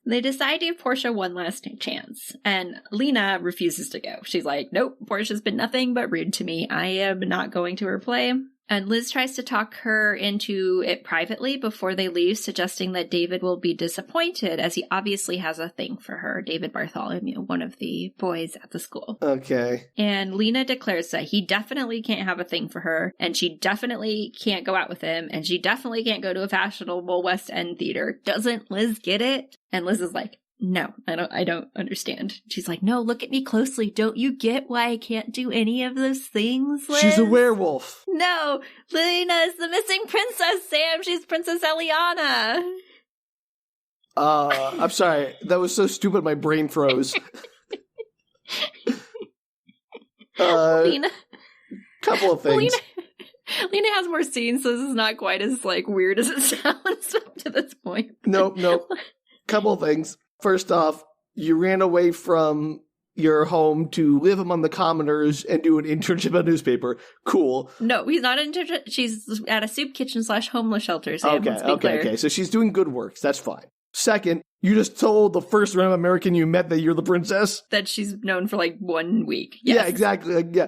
They decide to give Portia one last chance, and Lena refuses to go. She's like, nope, Portia's been nothing but rude to me. I am not going to her play. And Liz tries to talk her into it privately before they leave, suggesting that David will be disappointed, as he obviously has a thing for her. David Bartholomew, one of the boys at the school. Okay. And Lena declares that he definitely can't have a thing for her, and she definitely can't go out with him, and she definitely can't go to a fashionable West End theater. Doesn't Liz get it? And Liz is like, no, I don't understand. She's like, no, look at me closely. Don't you get why I can't do any of those things, Liz? She's a werewolf. No, Lena is the missing princess, Sam. She's Princess Eliana. I'm sorry. That was so stupid my brain froze. Lena. Couple of things. Lena has more scenes, so this is not quite as, like, weird as it sounds to this point. Nope. Couple of things. First off, you ran away from your home to live among the commoners and do an internship at a newspaper. Cool. No, he's not an internship. She's at a soup kitchen / homeless shelter, Sam. Okay. So she's doing good work. That's fine. Second, you just told the first random American you met that you're the princess. That she's known for like 1 week. Yes. Yeah, exactly. Like, yeah.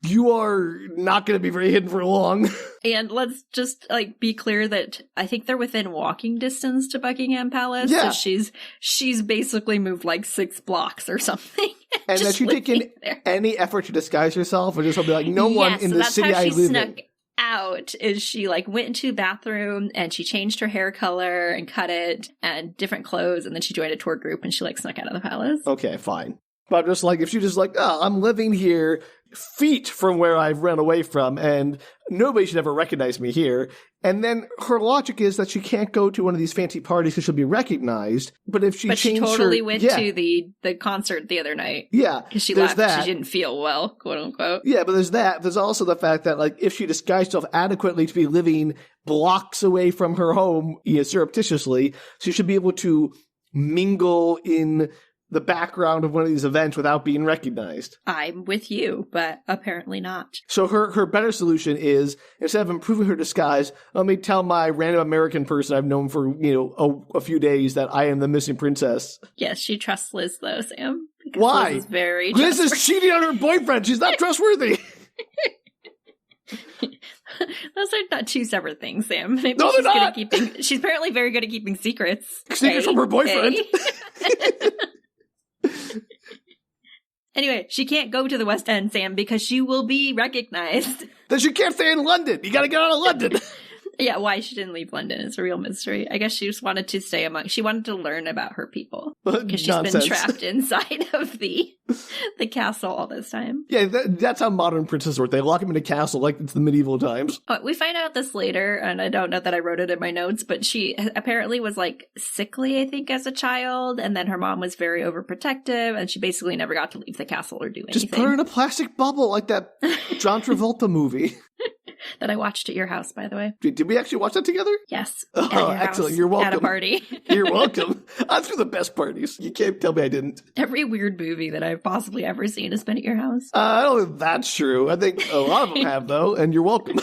You are not going to be very hidden for long. And let's just be clear that I think they're within walking distance to Buckingham Palace. Yeah. So she's basically moved 6 blocks or something. And that you taken any effort to disguise herself, or just be like, no one in the city I live in. Out is she went into the bathroom and she changed her hair color and cut it and different clothes, and then she joined a tour group and she snuck out of the palace. Okay, fine. But just if she just I'm living here feet from where I've run away from and nobody should ever recognize me here. And then her logic is that she can't go to one of these fancy parties because she'll be recognized. But if she she totally went to the concert the other night. Yeah. Because she left. She didn't feel well, quote unquote. Yeah, but there's that. There's also the fact that if she disguised herself adequately to be living blocks away from her home, surreptitiously, she should be able to mingle in the background of one of these events without being recognized. I'm with you, but apparently not. So her better solution is, instead of improving her disguise, let me tell my random American person I've known for, a few days that I am the missing princess. Yes, she trusts Liz, though, Sam. Why? Liz is cheating on her boyfriend. She's not trustworthy. Those are not two separate things, Sam. Maybe no, they're not. She's apparently very good at keeping secrets. Secrets from her boyfriend. Anyway, she can't go to the West End, Sam, because she will be recognized. Then she can't stay in London. You gotta get out of London. Yeah, why she didn't leave London is a real mystery. I guess she just wanted to stay she wanted to learn about her people. Because she's been trapped inside of the castle all this time. Yeah, that's how modern princesses work. They lock them in a castle like it's the medieval times. We find out this later, and I don't know that I wrote it in my notes, but she apparently was sickly, I think, as a child, and then her mom was very overprotective, and she basically never got to leave the castle or do anything. Just put her in a plastic bubble like that John Travolta movie. That I watched at your house, by the way. Did we actually watch that together? Yes. Oh, excellent. You're welcome. At a party. You're welcome. I threw the best parties. You can't tell me I didn't. Every weird movie that I've possibly ever seen has been at your house. I don't think that's true. I think a lot of them have, though, and you're welcome.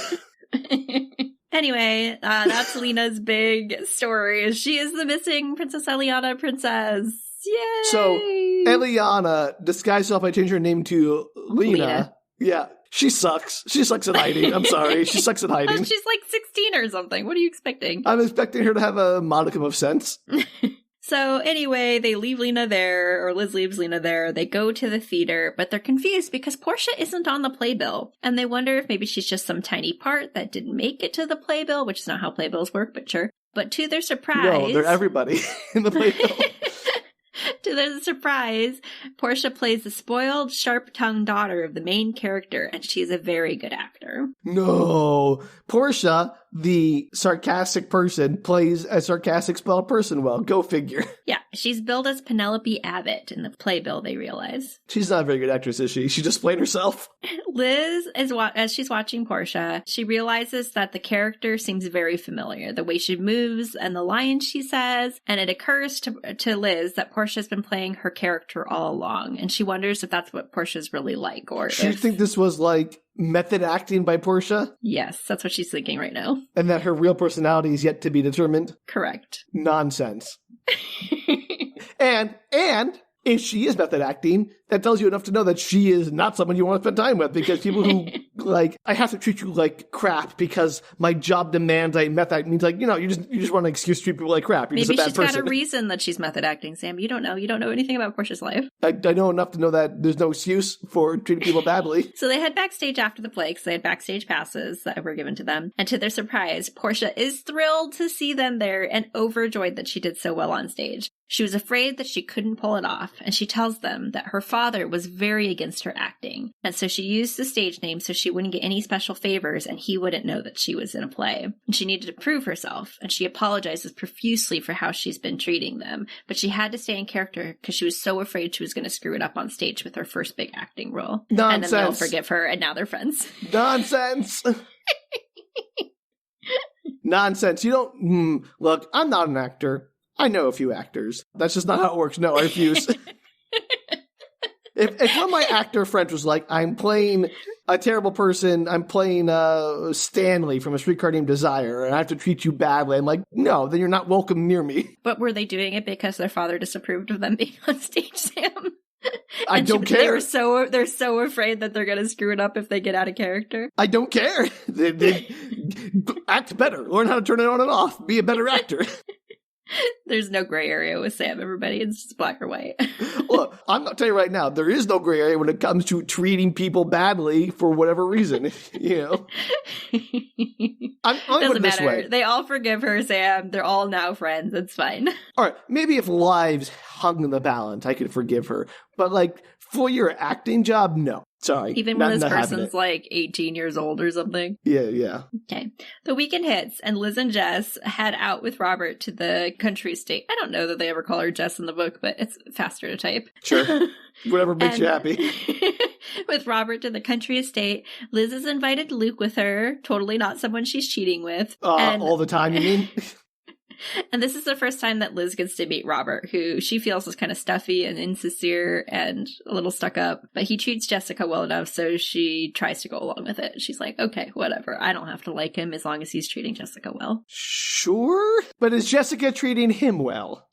Anyway, that's Lena's big story. She is the missing Princess Eliana princess. Yay! So, Eliana disguised herself by changing her name to Lena. Yeah. She sucks. She sucks at hiding. I'm sorry. She sucks at hiding. She's 16 or something. What are you expecting? I'm expecting her to have a modicum of sense. So anyway, they leave Lena there, or Liz leaves Lena there. They go to the theater, but they're confused because Portia isn't on the playbill. And they wonder if maybe she's just some tiny part that didn't make it to the playbill, which is not how playbills work, but sure. But to their surprise... No, they're everybody in the playbill. To their surprise, Portia plays the spoiled, sharp-tongued daughter of the main character, and she is a very good actor. No. Portia, the sarcastic person, plays a sarcastic spoiled person well. Go figure. Yeah, she's billed as Penelope Abbott in the playbill, they realize. She's not a very good actress, is she? She just played herself. Liz, as she's watching Portia, she realizes that the character seems very familiar. The way she moves and the lines she says, and it occurs to Liz that Portia's been playing her character all along, and she wonders if that's what Portia's really like, or Do you think this was method acting by Portia? Yes, that's what she's thinking right now. And that her real personality is yet to be determined? Correct. Nonsense. And if she is method acting, that tells you enough to know that she is not someone you want to spend time with, because people who, I have to treat you like crap because my job demands I method act means, you just want an excuse to treat people like crap. You're Maybe just a bad person. She's got a reason that she's method acting, Sam. You don't know. You don't know anything about Portia's life. I know enough to know that there's no excuse for treating people badly. So they head backstage after the play because they had backstage passes that were given to them. And to their surprise, Portia is thrilled to see them there and overjoyed that she did so well on stage. She was afraid that she couldn't pull it off, and she tells them that her father was very against her acting, and so she used the stage name so she wouldn't get any special favors and he wouldn't know that she was in a play. And she needed to prove herself, and she apologizes profusely for how she's been treating them, but she had to stay in character because she was so afraid she was going to screw it up on stage with her first big acting role. Nonsense. And then they'll forgive her, and now they're friends. Nonsense. Nonsense. You don't... Look, I'm not an actor. I know a few actors. That's just not how it works. No, I refuse. If one of my actor friends was like, I'm playing a terrible person. I'm playing Stanley from A Streetcar Named Desire, and I have to treat you badly. I'm like, no, then you're not welcome near me. But were they doing it because their father disapproved of them being on stage, Sam? I don't care. They're so afraid that they're going to screw it up if they get out of character. I don't care. They act better. Learn how to turn it on and off. Be a better actor. There's no gray area with Sam, everybody. It's just black or white. Look, I'm going to tell you right now, there is no gray area when it comes to treating people badly for whatever reason. You know, I'm doesn't matter. This way. They all forgive her, Sam. They're all now friends. It's fine. All right, maybe if lives hung in the balance, I could forgive her. But like for your acting job, no. Sorry. Even when this person's like 18 years old or something. Yeah. Okay. The weekend hits, and Liz and Jess head out with Robert to the country estate. I don't know that they ever call her Jess in the book, but it's faster to type. Sure. Whatever makes you happy. With Robert to the country estate, Liz has invited Luke with her. Totally not someone she's cheating with. All the time, you mean? And this is the first time that Liz gets to meet Robert, who she feels is kind of stuffy and insincere and a little stuck up. But he treats Jessica well enough, so she tries to go along with it. She's like, okay, whatever. I don't have to like him as long as he's treating Jessica well. Sure. But is Jessica treating him well?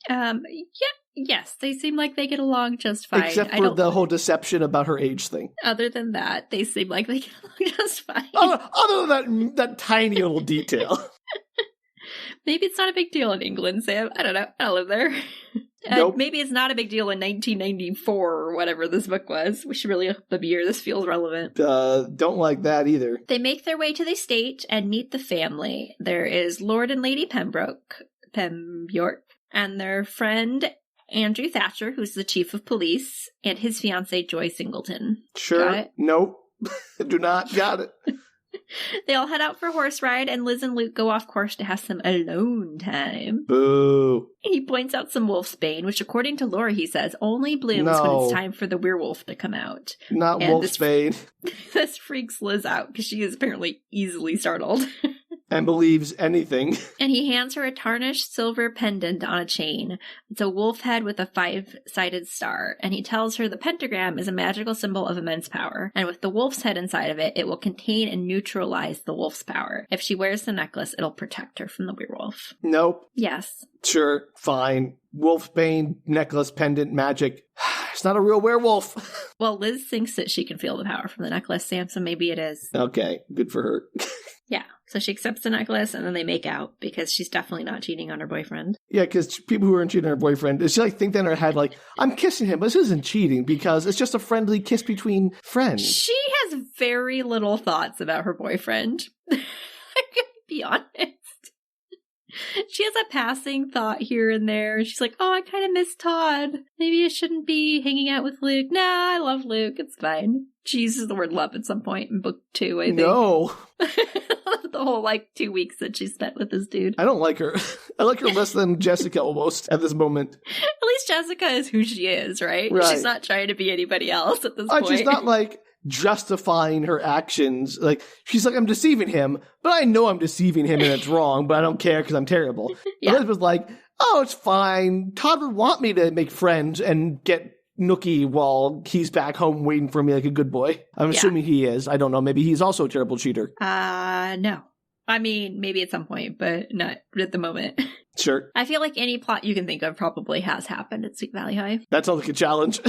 Yes, they seem like they get along just fine. Except for the whole deception about her age thing. Other than that, they seem like they get along just fine. Other than that tiny little detail. Maybe it's not a big deal in England, Sam. I don't know. I don't live there. Nope. Maybe it's not a big deal in 1994 or whatever this book was. We should really hope the year this feels relevant. Don't like that either. They make their way to the estate and meet the family. There is Lord and Lady Pembroke, and their friend Andrew Thatcher, who's the chief of police, and his fiancée Joy Singleton. Sure. Got it? Nope. Do not. Got it. They all head out for a horse ride, and Liz and Luke go off course to have some alone time. Boo. He points out some wolfsbane, which according to Laura, he says, only blooms when it's time for the werewolf to come out. Not wolfsbane. This freaks Liz out, because she is apparently easily startled. And believes anything. And he hands her a tarnished silver pendant on a chain. It's a wolf head with a 5-sided star. And he tells her the pentagram is a magical symbol of immense power. And with the wolf's head inside of it, it will contain and neutralize the wolf's power. If she wears the necklace, it'll protect her from the werewolf. Nope. Yes. Sure. Fine. Wolfsbane, necklace, pendant, magic. It's not a real werewolf. Well, Liz thinks that she can feel the power from the necklace, Sam, so maybe it is. Okay. Good for her. Yeah. So she accepts the necklace, and then they make out, because she's definitely not cheating on her boyfriend. Yeah, because people who aren't cheating on her boyfriend, she like think that in her head, like, I'm kissing him, but this isn't cheating, because it's just a friendly kiss between friends. She has very little thoughts about her boyfriend. I'm gonna be honest. She has a passing thought here and there. She's like, oh, I kind of miss Todd. Maybe I shouldn't be hanging out with Luke. Nah, I love Luke. It's fine. She uses the word love at some point in book 2, I think. No. The whole, 2 weeks that she spent with this dude. I don't like her. I like her less than Jessica almost at this moment. At least Jessica is who she is, right? She's not trying to be anybody else at this point. She's not, justifying her actions. She's like, I'm deceiving him, but I know I'm deceiving him and it's wrong, but I don't care because I'm terrible. Yeah. Elizabeth's like, oh, it's fine. Todd would want me to make friends and get nookie while he's back home waiting for me like a good boy. I'm assuming he is. I don't know. Maybe he's also a terrible cheater. No. I mean, maybe at some point, but not at the moment. Sure. I feel like any plot you can think of probably has happened at Sweet Valley High. That sounds like a challenge.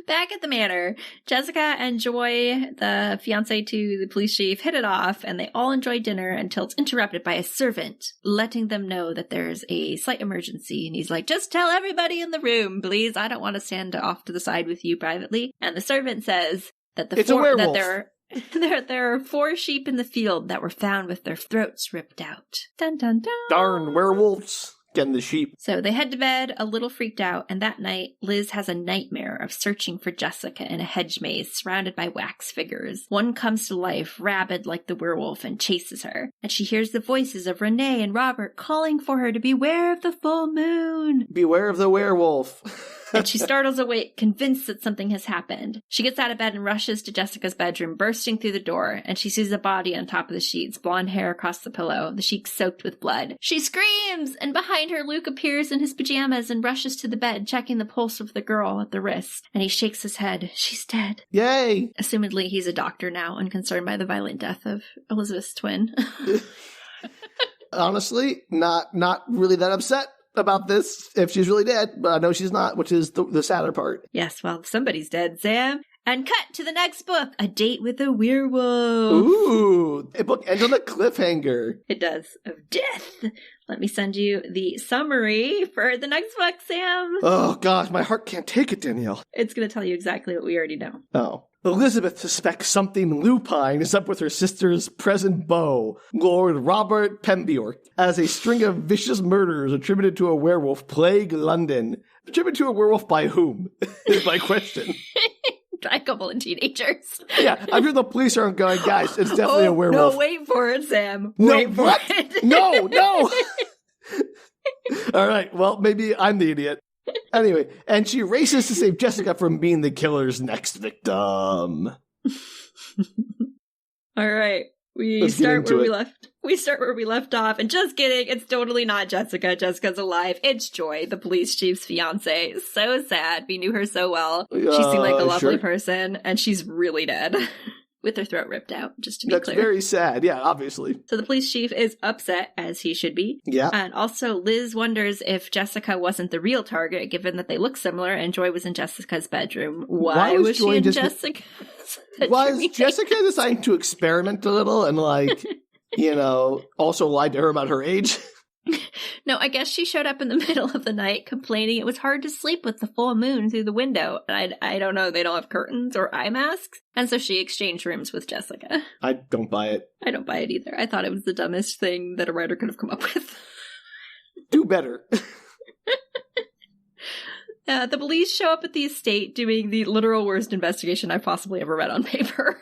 Back at the manor, Jessica and Joy, the fiancée to the police chief, hit it off, and they all enjoy dinner until it's interrupted by a servant, letting them know that there's a slight emergency. And he's like, just tell everybody in the room, please. I don't want to stand off to the side with you privately. And the servant says that it's a werewolf. There are 4 sheep in the field that were found with their throats ripped out. Dun dun dun. Darn werewolves. Getting the sheep. So they head to bed a little freaked out, and that night, Liz has a nightmare of searching for Jessica in a hedge maze surrounded by wax figures. One comes to life, rabid like the werewolf, and chases her. And she hears the voices of Renee and Robert calling for her to beware of the full moon. Beware of the werewolf. And she startles awake, convinced that something has happened. She gets out of bed and rushes to Jessica's bedroom, bursting through the door, and she sees a body on top of the sheets, blonde hair across the pillow, the sheets soaked with blood. She screams, and behind Behind her, Luke appears in his pajamas and rushes to the bed, checking the pulse of the girl at the wrist. And he shakes his head. She's dead. Yay! Assumedly, he's a doctor now, unconcerned by the violent death of Elizabeth's twin. Honestly, not really that upset about this if she's really dead, but I know she's not, which is the sadder part. Yes, well, somebody's dead, Sam. And cut to the next book, A Date with a Werewolf. Ooh, the book ends on a cliffhanger. It does, of death. Let me send you the summary for the next book, Sam. Oh, gosh, my heart can't take it, Danielle. It's going to tell you exactly what we already know. Oh. Elizabeth suspects something lupine is up with her sister's present beau, Lord Robert Pembroke, as a string of vicious murders attributed to a werewolf plague London. Attributed to a werewolf by whom, is my question. A couple of teenagers. Yeah, I'm sure the police aren't going, guys, it's definitely a werewolf. No, wait for it, Sam. No, wait for what? it. No. All right, well, maybe I'm the idiot. Anyway, and she races to save Jessica from being the killer's next victim. All right. We start where we left off. And just kidding, it's totally not Jessica. Jessica's alive. It's Joy, the police chief's fiance. So sad. We knew her so well. She seemed like a lovely person, and she's really dead. With her throat ripped out, just to be clear. That's very sad, yeah, obviously. So the police chief is upset, as he should be. Yeah. And also, Liz wonders if Jessica wasn't the real target, given that they look similar, and Joy was in Jessica's bedroom. Why was she in Jessica's bedroom? Was Jessica deciding to experiment a little and, also lied to her about her age? No, I guess she showed up in the middle of the night complaining it was hard to sleep with the full moon through the window. And I don't know, they don't have curtains or eye masks. And so she exchanged rooms with Jessica. I don't buy it. I don't buy it either. I thought it was the dumbest thing that a writer could have come up with. Do better. The police show up at the estate doing the literal worst investigation I've possibly ever read on paper.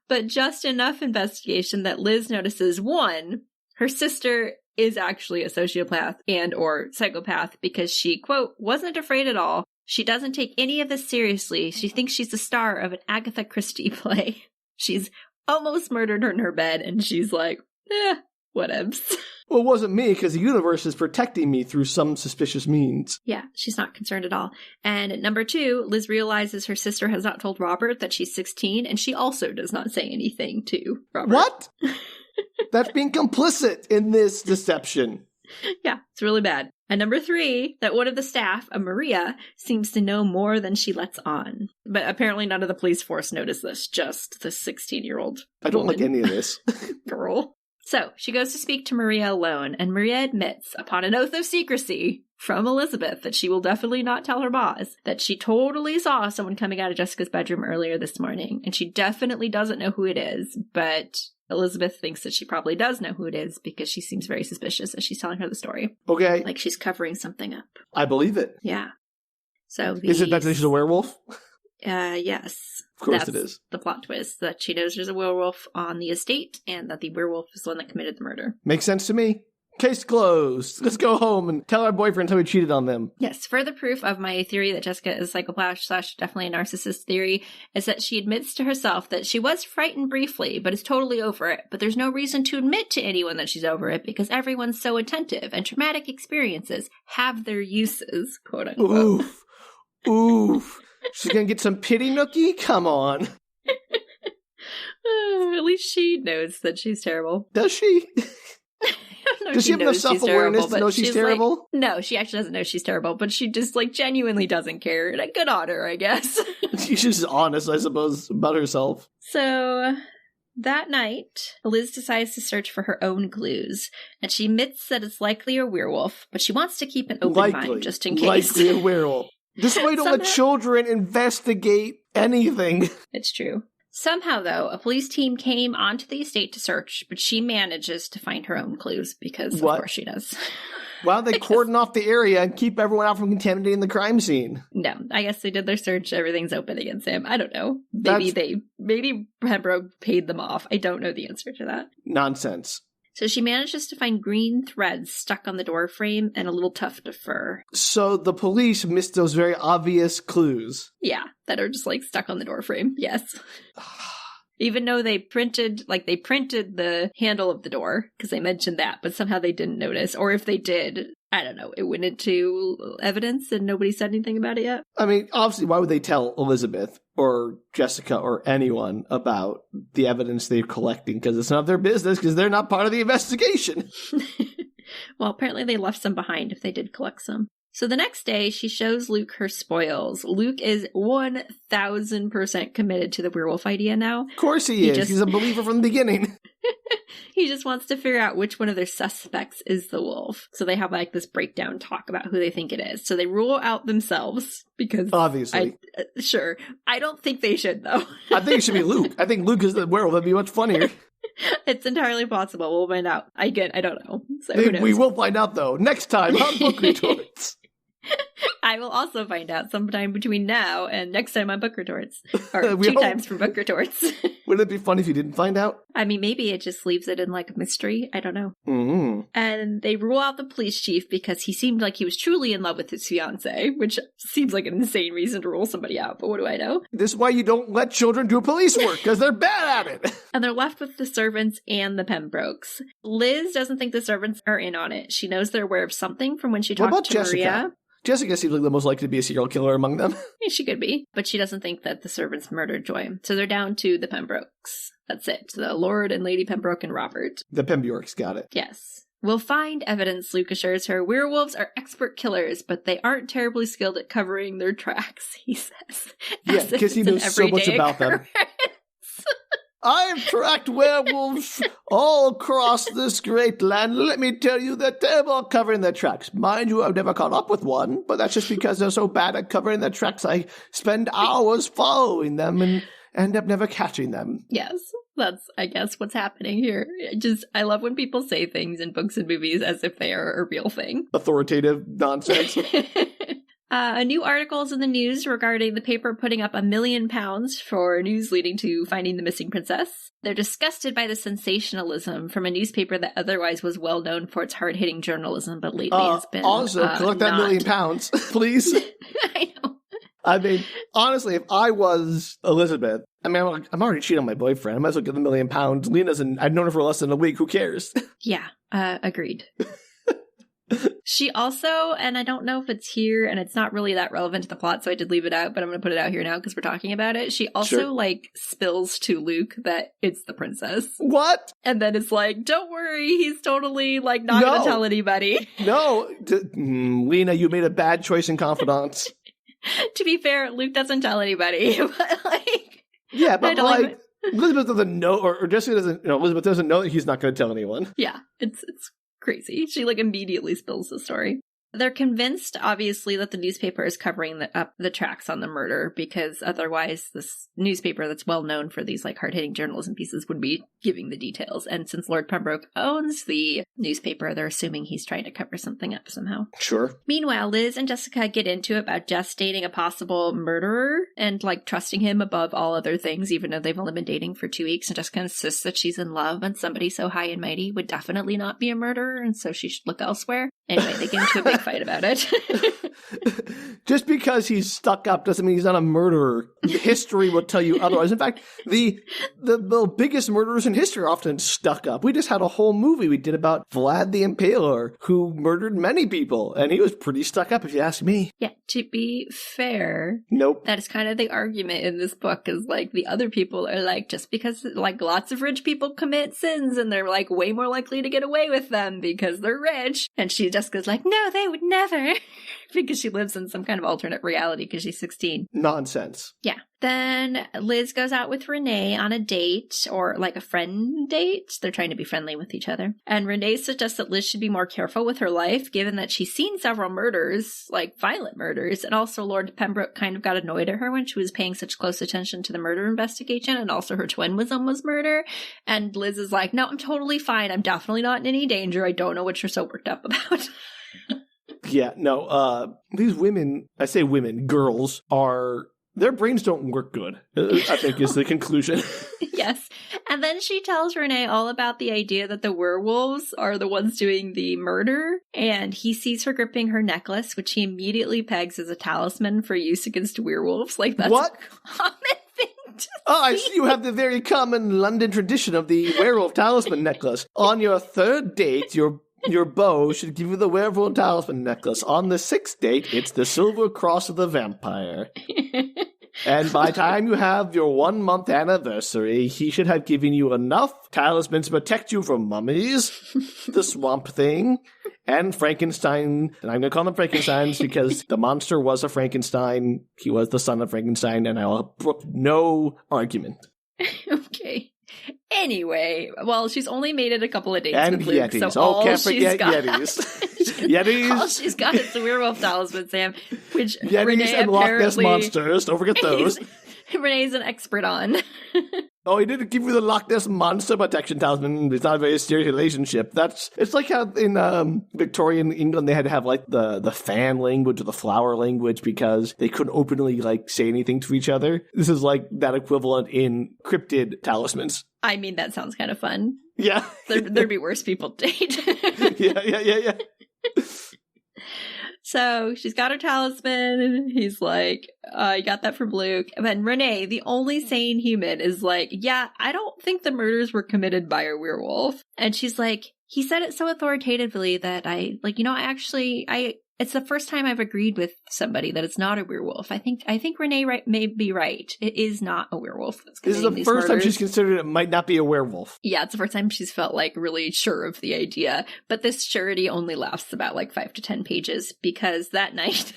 But just enough investigation that Liz notices, one, her sister is actually a sociopath and or psychopath because she, quote, wasn't afraid at all. She doesn't take any of this seriously. She thinks she's the star of an Agatha Christie play. She's almost murdered her in her bed, and she's like, whatevs. Well, it wasn't me, because the universe is protecting me through some suspicious means. Yeah, she's not concerned at all. And at number 2, Liz realizes her sister has not told Robert that she's 16, and she also does not say anything to Robert. What? That's being complicit in this deception. Yeah, it's really bad. And number 3, that one of the staff, a Maria, seems to know more than she lets on. But apparently none of the police force noticed this, just the 16-year-old I don't like any of this. girl. So, she goes to speak to Maria alone, and Maria admits, upon an oath of secrecy from Elizabeth, that she will definitely not tell her boss, that she totally saw someone coming out of Jessica's bedroom earlier this morning, and she definitely doesn't know who it is, but Elizabeth thinks that she probably does know who it is because she seems very suspicious as she's telling her the story. Okay. Like she's covering something up. I believe it. Yeah. So Is it that she's a werewolf? Yes. Of course That's it is. the plot twist, that she knows there's a werewolf on the estate and that the werewolf is the one that committed the murder. Makes sense to me. Case closed. Let's go home and tell our boyfriends how we cheated on them. Yes, further proof of my theory that Jessica is a psychopath / definitely a narcissist theory is that she admits to herself that she was frightened briefly, but is totally over it. But there's no reason to admit to anyone that she's over it because everyone's so attentive and traumatic experiences have their uses, quote unquote. Oof. She's gonna get some pity nookie? Come on. At least she knows that she's terrible. Does she? Does she have enough self-awareness self-awareness to know she's terrible? No, she actually doesn't know she's terrible, but she just genuinely doesn't care. And good on her, I guess. She's just honest, I suppose, about herself. So that night, Liz decides to search for her own clues, and she admits that it's likely a werewolf, but she wants to keep an open mind just in case. Likely a werewolf. This way, don't let children investigate anything. It's true. Somehow, though, a police team came onto the estate to search, but she manages to find her own clues, because of course she does. Why don't they cordon off the area and keep everyone out from contaminating the crime scene? No, I guess they did their search. Everything's open against him. I don't know. Maybe Pembroke paid them off. I don't know the answer to that. Nonsense. So she manages to find green threads stuck on the door frame and a little tuft of fur. So the police missed those very obvious clues. Yeah, that are just stuck on the door frame. Yes. Even though they printed the handle of the door, because they mentioned that, but somehow they didn't notice. Or if they did, I don't know, it went into evidence and nobody said anything about it yet. I mean, obviously, why would they tell Elizabeth or Jessica or anyone about the evidence they're collecting? Because it's not their business, because they're not part of the investigation. Well, apparently they left some behind if they did collect some. So the next day, she shows Luke her spoils. Luke is 1,000% committed to the werewolf idea now. Of course he is. He's a believer from the beginning. He just wants to figure out which one of their suspects is the wolf. So they have like this breakdown talk about who they think it is. So they rule out themselves because... Obviously. Sure. I don't think they should, though. I think it should be Luke. I think Luke is the werewolf. That'd be much funnier. It's entirely possible. We'll find out. I don't know. So who knows? We will find out, though, next time on Book Retorts. I will also find out sometime between now and next time on Book Retorts. Or two times for Book Retorts. Wouldn't it be funny if you didn't find out? I mean, maybe it just leaves it in like a mystery. I don't know. Mm-hmm. And they rule out the police chief because he seemed like he was truly in love with his fiancée, which seems like an insane reason to rule somebody out, but what do I know? This is why you don't let children do police work, because they're bad at it. And they're left with the servants and the Pembrokes. Liz doesn't think the servants are in on it. She knows they're aware of something from when she talked to Jessica? Maria. Jessica seems like the most likely to be a serial killer among them. Yeah, she could be, but she doesn't think that the servants murdered Joy. So they're down to the Pembrokes. That's it. The Lord and Lady Pembroke and Robert. The Pembroke's got it. Yes. We'll find evidence, Luke assures her. Werewolves are expert killers, but they aren't terribly skilled at covering their tracks, he says. Yeah, because he knows so much about them. I've tracked werewolves all across this great land. Let me tell you that they're all covering their tracks. Mind you, I've never caught up with one, but that's just because they're so bad at covering their tracks. I spend hours following them and end up never catching them. Yes, that's, I guess, what's happening here. I love when people say things in books and movies as if they are a real thing. Authoritative nonsense. A new article is in the news regarding the paper putting up £1 million for news leading to finding the missing princess. They're disgusted by the sensationalism from a newspaper that otherwise was well known for its hard-hitting journalism, but lately has been also, collect that £1 million, please. I know. I mean, honestly, if I was Elizabeth, I mean, I'm already cheating on my boyfriend. I might as well get the £1 million. Lena's I've known her for less than a week. Who cares? Yeah, agreed. She also, and I don't know if it's here, and it's not really that relevant to the plot, so I did leave it out, but I'm going to put it out here now because we're talking about it. She also, spills to Luke that it's the princess. What? And then it's like, don't worry, he's totally, not going to tell anybody. No. Lena, you made a bad choice in confidants. To be fair, Luke doesn't tell anybody, but, Yeah, but, Elizabeth doesn't know, or Jessica doesn't, Elizabeth doesn't know that he's not going to tell anyone. Yeah, it's crazy. She immediately spills the story. They're convinced, obviously, that the newspaper is covering up the tracks on the murder because otherwise this newspaper that's well known for these hard-hitting journalism pieces would be giving the details. And since Lord Pembroke owns the newspaper, they're assuming he's trying to cover something up somehow. Sure. Meanwhile, Liz and Jessica get into it about Jess dating a possible murderer and trusting him above all other things, even though they've only been dating for 2 weeks. And Jessica insists that she's in love and somebody so high and mighty would definitely not be a murderer, and so she should look elsewhere. Anyway, they get into a big fight about it. Just because he's stuck up doesn't mean he's not a murderer. History will tell you otherwise. In fact, the biggest murderers in history are often stuck up. We just had a whole movie we did about Vlad the Impaler, who murdered many people, and he was pretty stuck up, if you ask me. Yeah, to be fair, nope. That is kind of the argument in this book, is the other people are just because lots of rich people commit sins, and they're way more likely to get away with them because they're rich. And she just goes no, they would never. Because she lives in some kind of alternate reality because she's 16. Nonsense. Yeah. Then Liz goes out with Renee on a date, or a friend date. They're trying to be friendly with each other. And Renee suggests that Liz should be more careful with her life, given that she's seen several murders, violent murders. And also Lord Pembroke kind of got annoyed at her when she was paying such close attention to the murder investigation. And also her twin was almost murdered. And Liz is no, I'm totally fine. I'm definitely not in any danger. I don't know what you're so worked up about. Yeah, no, these women, I say women, girls, their brains don't work good, I think is the conclusion. Yes. And then she tells Renee all about the idea that the werewolves are the ones doing the murder, and he sees her gripping her necklace, which he immediately pegs as a talisman for use against werewolves. That's what? A common thing Oh, I see you have the very common London tradition of the werewolf talisman necklace. On your third date, your beau should give you the werewolf talisman necklace. On the sixth date, it's the silver cross of the vampire. And by the time you have your 1 month anniversary, he should have given you enough talismans to protect you from mummies, the swamp thing, and Frankenstein. And I'm going to call them Frankensteins because the monster was a Frankenstein. He was the son of Frankenstein, and I'll brook no argument. Okay. Anyway, well, she's only made it a couple of days and with Luke, Yetis. so all can't she's forget got, Yetis. Yetis. All she's got is the werewolf talisman, Sam, which Yetis Renee and Loch Ness apparently monsters. Don't forget those. Renee's an expert on. Oh, he didn't give you the Loch Ness monster protection talisman. It's not a very serious relationship. It's like how in Victorian England they had to have like the fan language or the flower language because they couldn't openly like say anything to each other. This is like that equivalent in cryptid talismans. I mean, that sounds kind of fun. Yeah. There'd be worse people to date. Yeah. So she's got her talisman. He's like, I got that from Luke. And then Renee, the only sane human, is like, yeah, I don't think the murders were committed by a werewolf. And she's like, he said it so authoritatively that it's the first time I've agreed with somebody that it's not a werewolf. I think Renee may be right. It is not a werewolf that's committing This is the first time she's considered it might not be a werewolf. Yeah, it's the first time she's felt like really sure of the idea. But this surety only lasts about like 5 to 10 pages because that night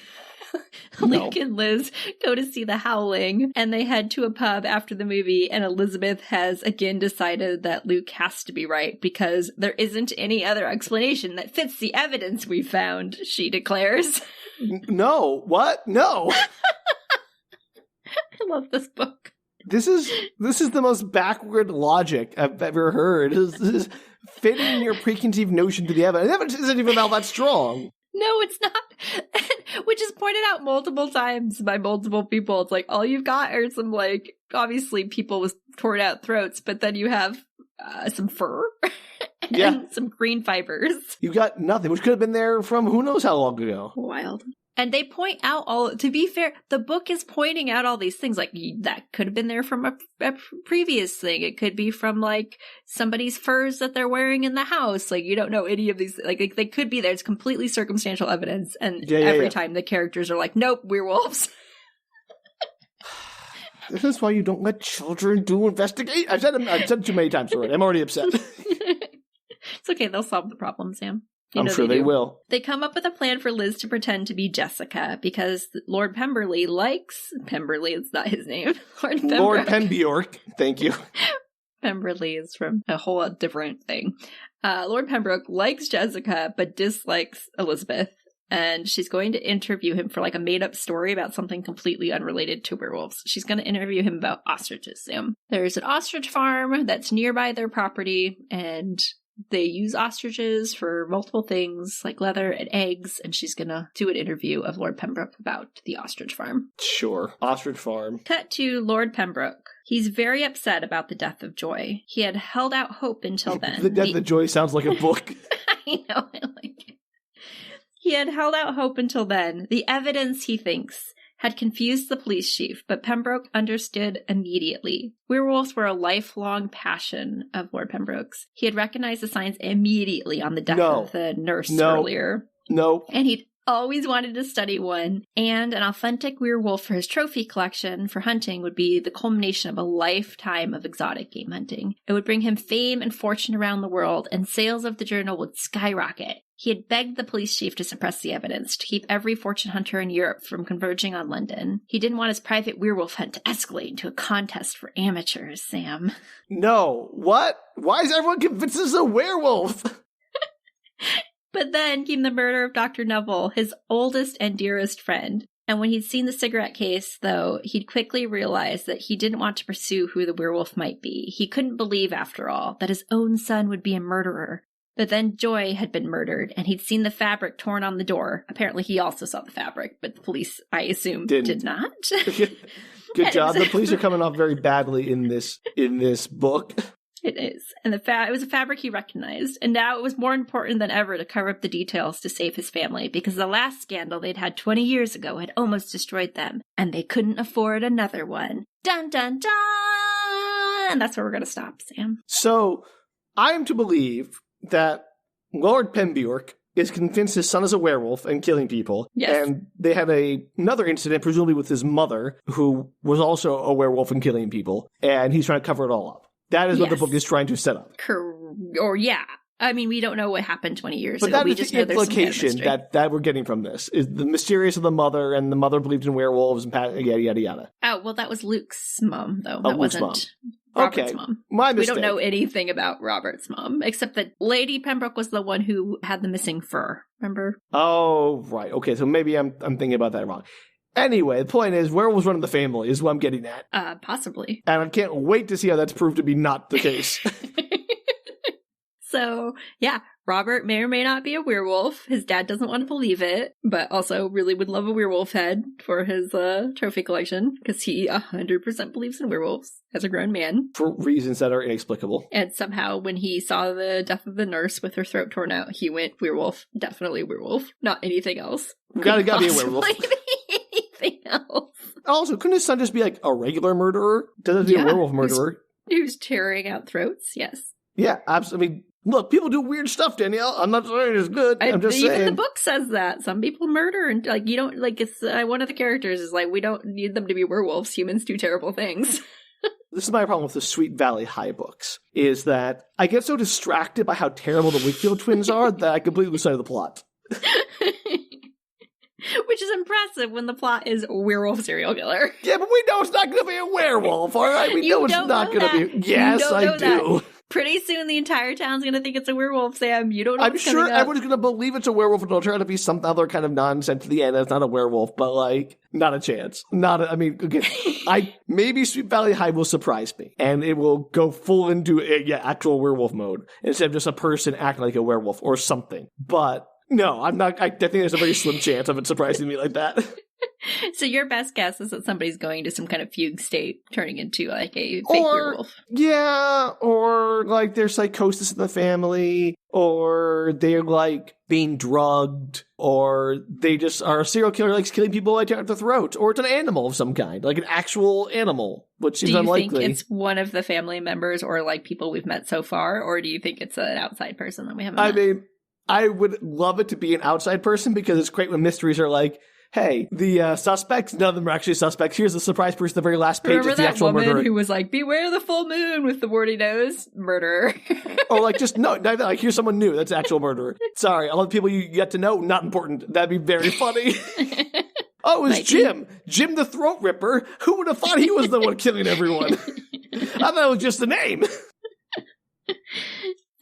Luke and Liz go to see The Howling and they head to a pub after the movie, and Elizabeth has again decided that Luke has to be right because there isn't any other explanation that fits the evidence we found, she declares. No. What? No. I love this book. This is the most backward logic I've ever heard. This is fitting your preconceived notion to the evidence. The evidence isn't even all that strong. No, it's not. Which is pointed out multiple times by multiple people. It's like, all you've got are some, like, obviously people with torn out throats, but then you have some fur and some green fibers. You got nothing, which could have been there from who knows how long ago. Wild. And they point out to be fair, the book is pointing out all these things. Like, that could have been there from a previous thing. It could be from, like, somebody's furs that they're wearing in the house. Like, you don't know any of these. Like they could be there. It's completely circumstantial evidence. And every time the characters are like, nope, werewolves. This is why you don't let children do investigate. I've said it too many times already. I'm already upset. It's okay. They'll solve the problem, Sam. I'm sure they will. They come up with a plan for Liz to pretend to be Jessica because Lord Pemberley likes... Pemberley, it's not his name. Lord Pembroke. Thank you. Pemberley is from a whole different thing. Lord Pembroke likes Jessica but dislikes Elizabeth. And she's going to interview him for like a made-up story about something completely unrelated to werewolves. She's going to interview him about ostriches, Sam. There's an ostrich farm that's nearby their property, and they use ostriches for multiple things, like leather and eggs, and she's gonna do an interview of Lord Pembroke about the ostrich farm. Sure. Ostrich farm. Cut to Lord Pembroke. He's very upset about the death of Joy. He had held out hope until then. The death of Joy sounds like a book. I know, I like it. He had held out hope until then. The evidence, he thinks, had confused the police chief, but Pembroke understood immediately. Werewolves were a lifelong passion of Lord Pembroke's. He had recognized the signs immediately on the death of the nurse earlier. No. And he'd always wanted to study one, and an authentic werewolf for his trophy collection for hunting would be the culmination of a lifetime of exotic game hunting. It would bring him fame and fortune around the world, and sales of the journal would skyrocket. He had begged the police chief to suppress the evidence, to keep every fortune hunter in Europe from converging on London. He didn't want his private werewolf hunt to escalate into a contest for amateurs, Sam. No. What? Why is everyone convinced this is a werewolf? But then came the murder of Dr. Neville, his oldest and dearest friend. And when he'd seen the cigarette case, though, he'd quickly realized that he didn't want to pursue who the werewolf might be. He couldn't believe, after all, that his own son would be a murderer. But then Joy had been murdered, and he'd seen the fabric torn on the door. Apparently he also saw the fabric, but the police, I assume, did not. Good job. The police are coming off very badly in this book. It is. And it was a fabric he recognized. And now it was more important than ever to cover up the details to save his family, because the last scandal they'd had 20 years ago had almost destroyed them, and they couldn't afford another one. Dun, dun, dun! And that's where we're going to stop, Sam. So, I am to believe that Lord Pembroke is convinced his son is a werewolf and killing people. Yes. And they had another incident, presumably with his mother, who was also a werewolf and killing people. And he's trying to cover it all up. That is what the book is trying to set up. Yeah. I mean, we don't know what happened 20 years ago. But that we is just the know implication that we're getting from this, is the mysterious of the mother, and the mother believed in werewolves, and yada, yada, yada. Oh, well, that was Luke's mom, though. That Luke's wasn't mom. Robert's mom. My mistake. We don't know anything about Robert's mom, except that Lady Pembroke was the one who had the missing fur. Remember? Oh, right. Okay, so maybe I'm thinking about that wrong. Anyway, the point is, werewolves running the family is what I'm getting at. Possibly. And I can't wait to see how that's proved to be not the case. So, yeah, Robert may or may not be a werewolf. His dad doesn't want to believe it, but also really would love a werewolf head for his trophy collection, because he 100% believes in werewolves as a grown man. For reasons that are inexplicable. And somehow when he saw the death of the nurse with her throat torn out, he went werewolf. Definitely werewolf. Not anything else. Gotta be a werewolf. Anything else. Also, couldn't his son just be like a regular murderer? Doesn't be a werewolf murderer. Who's tearing out throats, yes. Yeah, absolutely. I mean, look, people do weird stuff, Danielle. I'm not saying it's good. I'm just saying. Even the book says that. Some people murder, and like, you don't, like, it's, one of the characters is like, we don't need them to be werewolves. Humans do terrible things. This is my problem with the Sweet Valley High books, is that I get so distracted by how terrible the Wakefield twins are that I completely lose sight of the plot. Which is impressive when the plot is werewolf serial killer. Yeah, but we know it's not going to be a werewolf, all right? We know it's not going to be. Yes, I do. Pretty soon the entire town's going to think it's a werewolf, Sam. You don't know I'm sure everyone's going to believe it's a werewolf, and it'll turn out to be some other kind of nonsense at the end. It's not a werewolf, but, like, not a chance. Again, maybe Sweet Valley High will surprise me, and it will go full into actual werewolf mode instead of just a person acting like a werewolf or something. But no, I'm not. I think there's a very slim chance of it surprising me like that. So your best guess is that somebody's going to some kind of fugue state, turning into like a fake werewolf. Yeah, or like there's psychosis in the family, or they're like being drugged, or they just are a serial killer likes killing people like at the throat, or it's an animal of some kind, like an actual animal, which seems unlikely. Do you think it's one of the family members or like people we've met so far, or do you think it's an outside person that we haven't met? I mean, I would love it to be an outside person, because it's great when mysteries are like, hey, the suspects, none of them are actually suspects. Here's the surprise person at the very last page. Remember is the actual woman murderer who was like, beware the full moon with the warty nose? Murderer. Or like, just, no, like, here's someone new. That's the actual murderer. Sorry, all the people you get to know, not important. That'd be very funny. Oh, it was Jim. Jim the Throat Ripper. Who would have thought he was the one killing everyone? I thought it was just a name.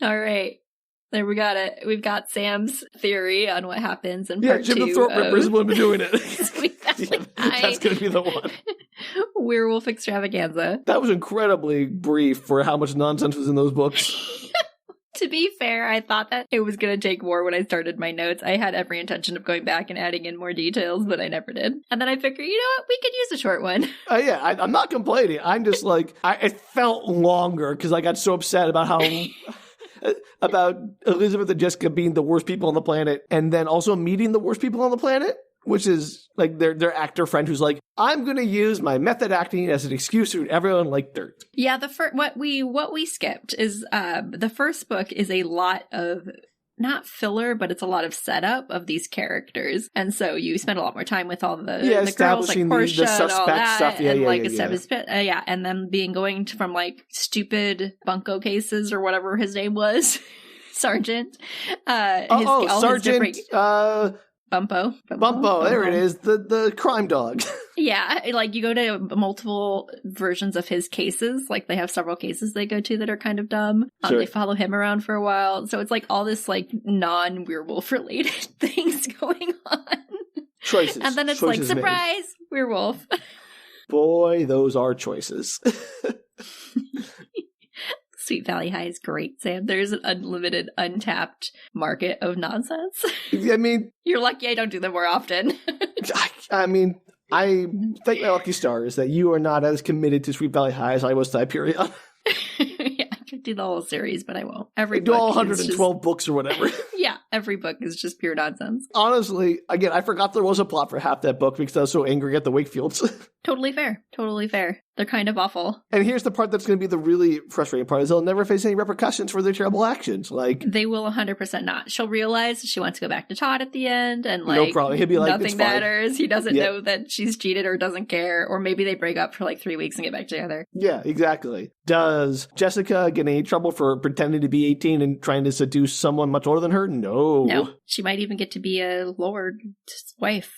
All right. There, we got it. We've got Sam's theory on what happens in part 2. Yeah, Jim the Throat Ripper is the one doing it. That's going to be the one. Werewolf extravaganza. That was incredibly brief for how much nonsense was in those books. To be fair, I thought that it was going to take more when I started my notes. I had every intention of going back and adding in more details, but I never did. And then I figured, you know what? We could use a short one. I'm not complaining. I'm just like, it felt longer because I got so upset about how... about Elizabeth and Jessica being the worst people on the planet, and then also meeting the worst people on the planet, which is like their actor friend who's like, I'm going to use my method acting as an excuse to treat everyone like dirt. Yeah, what we skipped is the first book is a lot of not filler, but it's a lot of setup of these characters, and so you spend a lot more time with all the girls, like Portia, the suspect and all that, stuff, and then going from like stupid bunco cases or whatever his name was, Sergeant. Sergeant. Bumpo. There it is, the crime dog. Yeah, like you go to multiple versions of his cases. Like they have several cases they go to that are kind of dumb. Sure. They follow him around for a while. So it's like all this like non-werewolf related things going on. Choices. And then it's choices like, surprise, made. Werewolf. Boy, those are choices. Sweet Valley High is great, Sam. There's an unlimited, untapped market of nonsense. I mean... You're lucky I don't do them more often. I mean, I thank my lucky stars that you are not as committed to Sweet Valley High as I was to Hyperion. Yeah, could do the whole series, but I won't. Every do book all is 112 just, books or whatever. yeah, every book is just pure nonsense. Honestly, again, I forgot there was a plot for half that book because I was so angry at the Wakefields. Totally fair. Totally fair. They're kind of awful. And here's the part that's going to be the really frustrating part, is they'll never face any repercussions for their terrible actions. Like, they will 100% not. She'll realize she wants to go back to Todd at the end, and like, no problem. He'll be like, nothing matters. He doesn't know that she's cheated or doesn't care, or maybe they break up for like 3 weeks and get back together. Yeah, exactly. Does Jessica get any trouble for pretending to be 18 and trying to seduce someone much older than her? No. No. She might even get to be a lord's wife.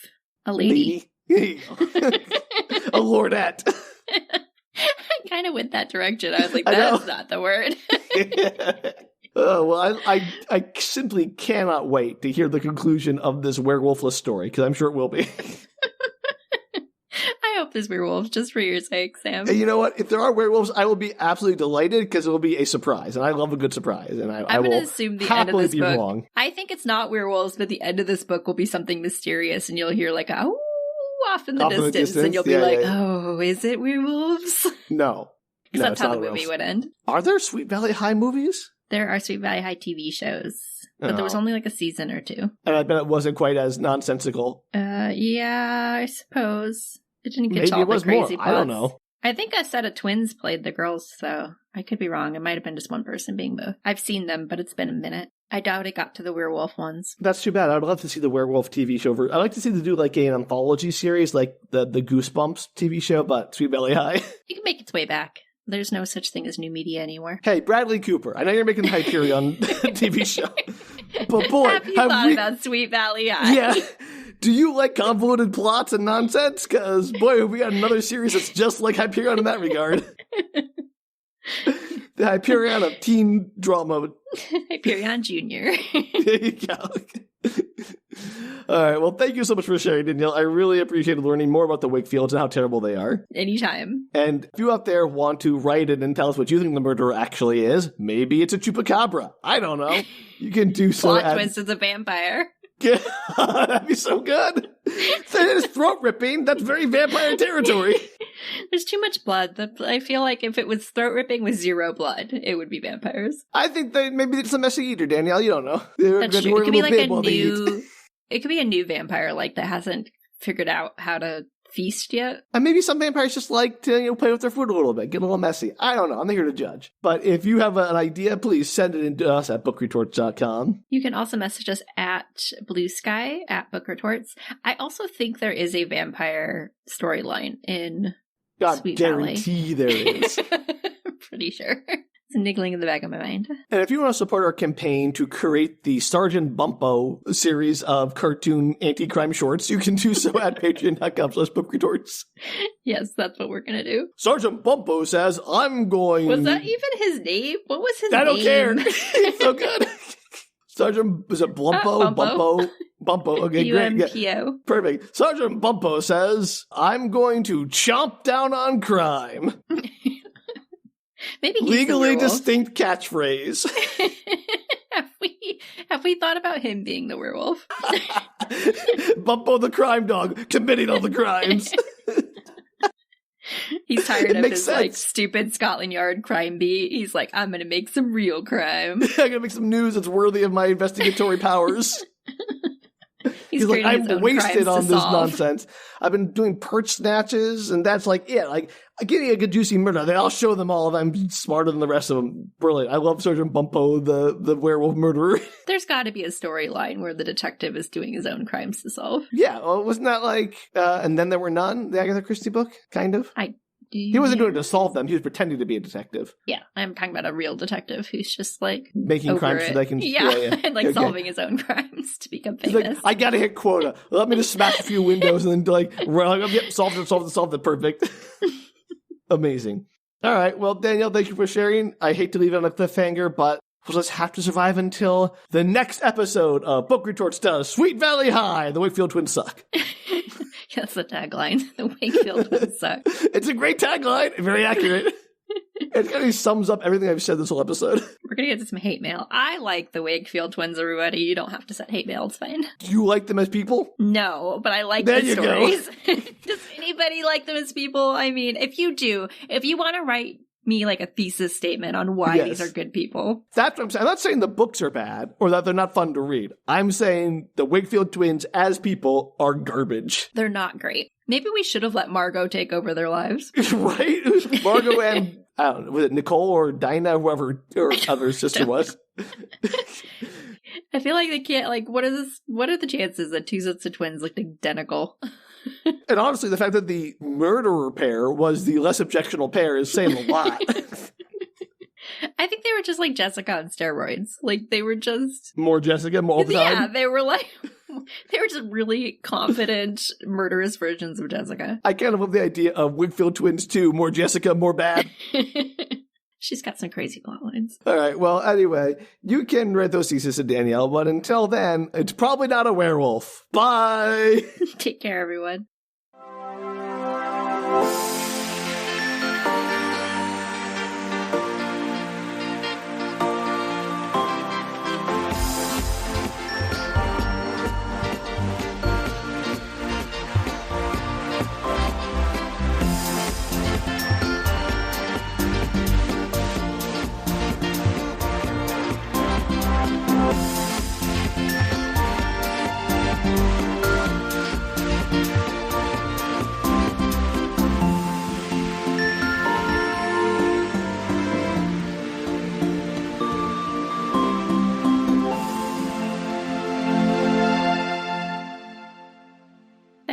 A lady. A lordette. I kind of went that direction. I was like, that's not the word. Well, I simply cannot wait to hear the conclusion of this werewolfless story, because I'm sure it will be. I hope there's werewolves, just for your sake, Sam. And you know what? If there are werewolves, I will be absolutely delighted, because it will be a surprise, and I love a good surprise. And I'm going to assume the end of this book. Wrong. I think it's not werewolves, but the end of this book will be something mysterious, and you'll hear like a off in the distance, and you'll be oh, is it werewolves? No. Because that's how the movie would end. Are there Sweet Valley High movies? There are Sweet Valley High TV shows, but there was only like a season or 2. And I bet it wasn't quite as nonsensical. Yeah, I suppose. It didn't get all the crazy plots. I don't know. I think a set of twins played the girls, so I could be wrong. It might have been just one person being both. I've seen them, but it's been a minute. I doubt it got to the werewolf ones. That's too bad. I'd love to see the werewolf TV show. I'd like to see them do like an anthology series, like the Goosebumps TV show, but Sweet Valley High. It can make its way back. There's no such thing as new media anymore. Hey, Bradley Cooper. I know you're making the Hyperion TV show. But boy, have you thought about Sweet Valley High? Yeah. Do you like convoluted plots and nonsense? Because, boy, we got another series that's just like Hyperion in that regard. The Hyperion of teen drama. Hyperion Jr. There you go. All right. Well, thank you so much for sharing, Danielle. I really appreciated learning more about the Wakefields and how terrible they are. Anytime. And if you out there want to write in and tell us what you think the murderer actually is, maybe it's a chupacabra. I don't know. You can do so. Plot twist is a vampire. Yeah, that'd be so good. That is throat ripping. That's very vampire territory. There's too much blood. I feel like if it was throat ripping with 0 blood, it would be vampires. I think that maybe it's a messy eater, Danielle. You don't know. That's true. It could be like a new. It could be a new vampire, like that hasn't figured out how to feast yet. And maybe some vampires just like to play with their food a little bit, get a little messy. I don't know. I'm not here to judge. But if you have an idea, please send it in to us at bookretorts.com. You can also message us at Blue Sky at Book Retorts. I also think there is a vampire storyline in Sweet Valley. Guarantee there is. I'm pretty sure. It's niggling in the back of my mind. And if you want to support our campaign to create the Sergeant Bumpo series of cartoon anti-crime shorts, you can do so at patreon.com/bookretorts. Yes, that's what we're going to do. Sergeant Bumpo says, I'm going... Was that even his name? What was his name? I don't care. It's so good. Sergeant, is it Blumpo? Bumpo. Okay, great. UMPO. Yeah. Perfect. Sergeant Bumpo says, I'm going to chomp down on crime. Maybe he's legally distinct catchphrase. Have we thought about him being the werewolf? Bumpo the crime dog, committing all the crimes. He's tired of his like stupid Scotland Yard crime beat. He's like, I'm gonna make some real crime. I'm gonna make some news that's worthy of my investigatory powers. He's like, I'm wasted on this nonsense. I've been doing perch snatches, and that's like, yeah, like, getting a good juicy murder. Then I'll show them all if I'm smarter than the rest of them. Brilliant. I love Sergeant Bumpo, the werewolf murderer. There's got to be a storyline where the detective is doing his own crimes to solve. Yeah, well, wasn't that like, And Then There Were None, the Agatha Christie book? Kind of? He wasn't doing it to solve them. He was pretending to be a detective. Yeah, I'm talking about a real detective who's just like making crimes so they can and like solving his own crimes to become famous. Like, I gotta hit quota. Let me just smash a few windows and then like, yep, solved it. Perfect. Amazing. All right. Well, Danielle, thank you for sharing. I hate to leave it on a cliffhanger, but we'll just have to survive until the next episode of Book Retorts does Sweet Valley High, the Wakefield Twins Suck. That's the tagline. The Wakefield Twins Suck. It's a great tagline. Very accurate. It kind of sums up everything I've said this whole episode. We're going to get to some hate mail. I like the Wakefield twins, everybody. You don't have to send hate mail. It's fine. Do you like them as people? No, but I like the stories. Does anybody like them as people? I mean, if you do, if you want to write me like a thesis statement on why these are good people. That's what I'm saying. I'm not saying the books are bad or that they're not fun to read. I'm saying the Wakefield twins as people are garbage. They're not great. Maybe we should have let Margot take over their lives. Right? Margot and, I don't know, was it Nicole or Dinah, whoever her other sister was? I feel like they can't, like, what are the chances that two sets of twins looked identical? And honestly, the fact that the murderer pair was the less objectionable pair is saying a lot. I think they were just like Jessica on steroids. Like, they were just... More Jessica, more all the time? Yeah, they were just really confident, murderous versions of Jessica. I kind of love the idea of Wakefield Twins 2, more Jessica, more bad. She's got some crazy plot lines. All right, well, anyway, you can read those theses to Danielle, but until then, it's probably not a werewolf. Bye! Take care, everyone.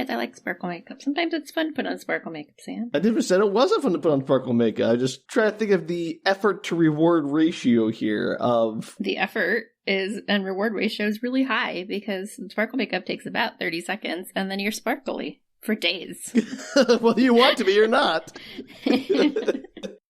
I like sparkle makeup. Sometimes it's fun to put on sparkle makeup, Sam. I never said it wasn't fun to put on sparkle makeup. I just try to think of the effort to reward ratio here of... The effort and reward ratio is really high because sparkle makeup takes about 30 seconds and then you're sparkly for days. Well, you want to be or not.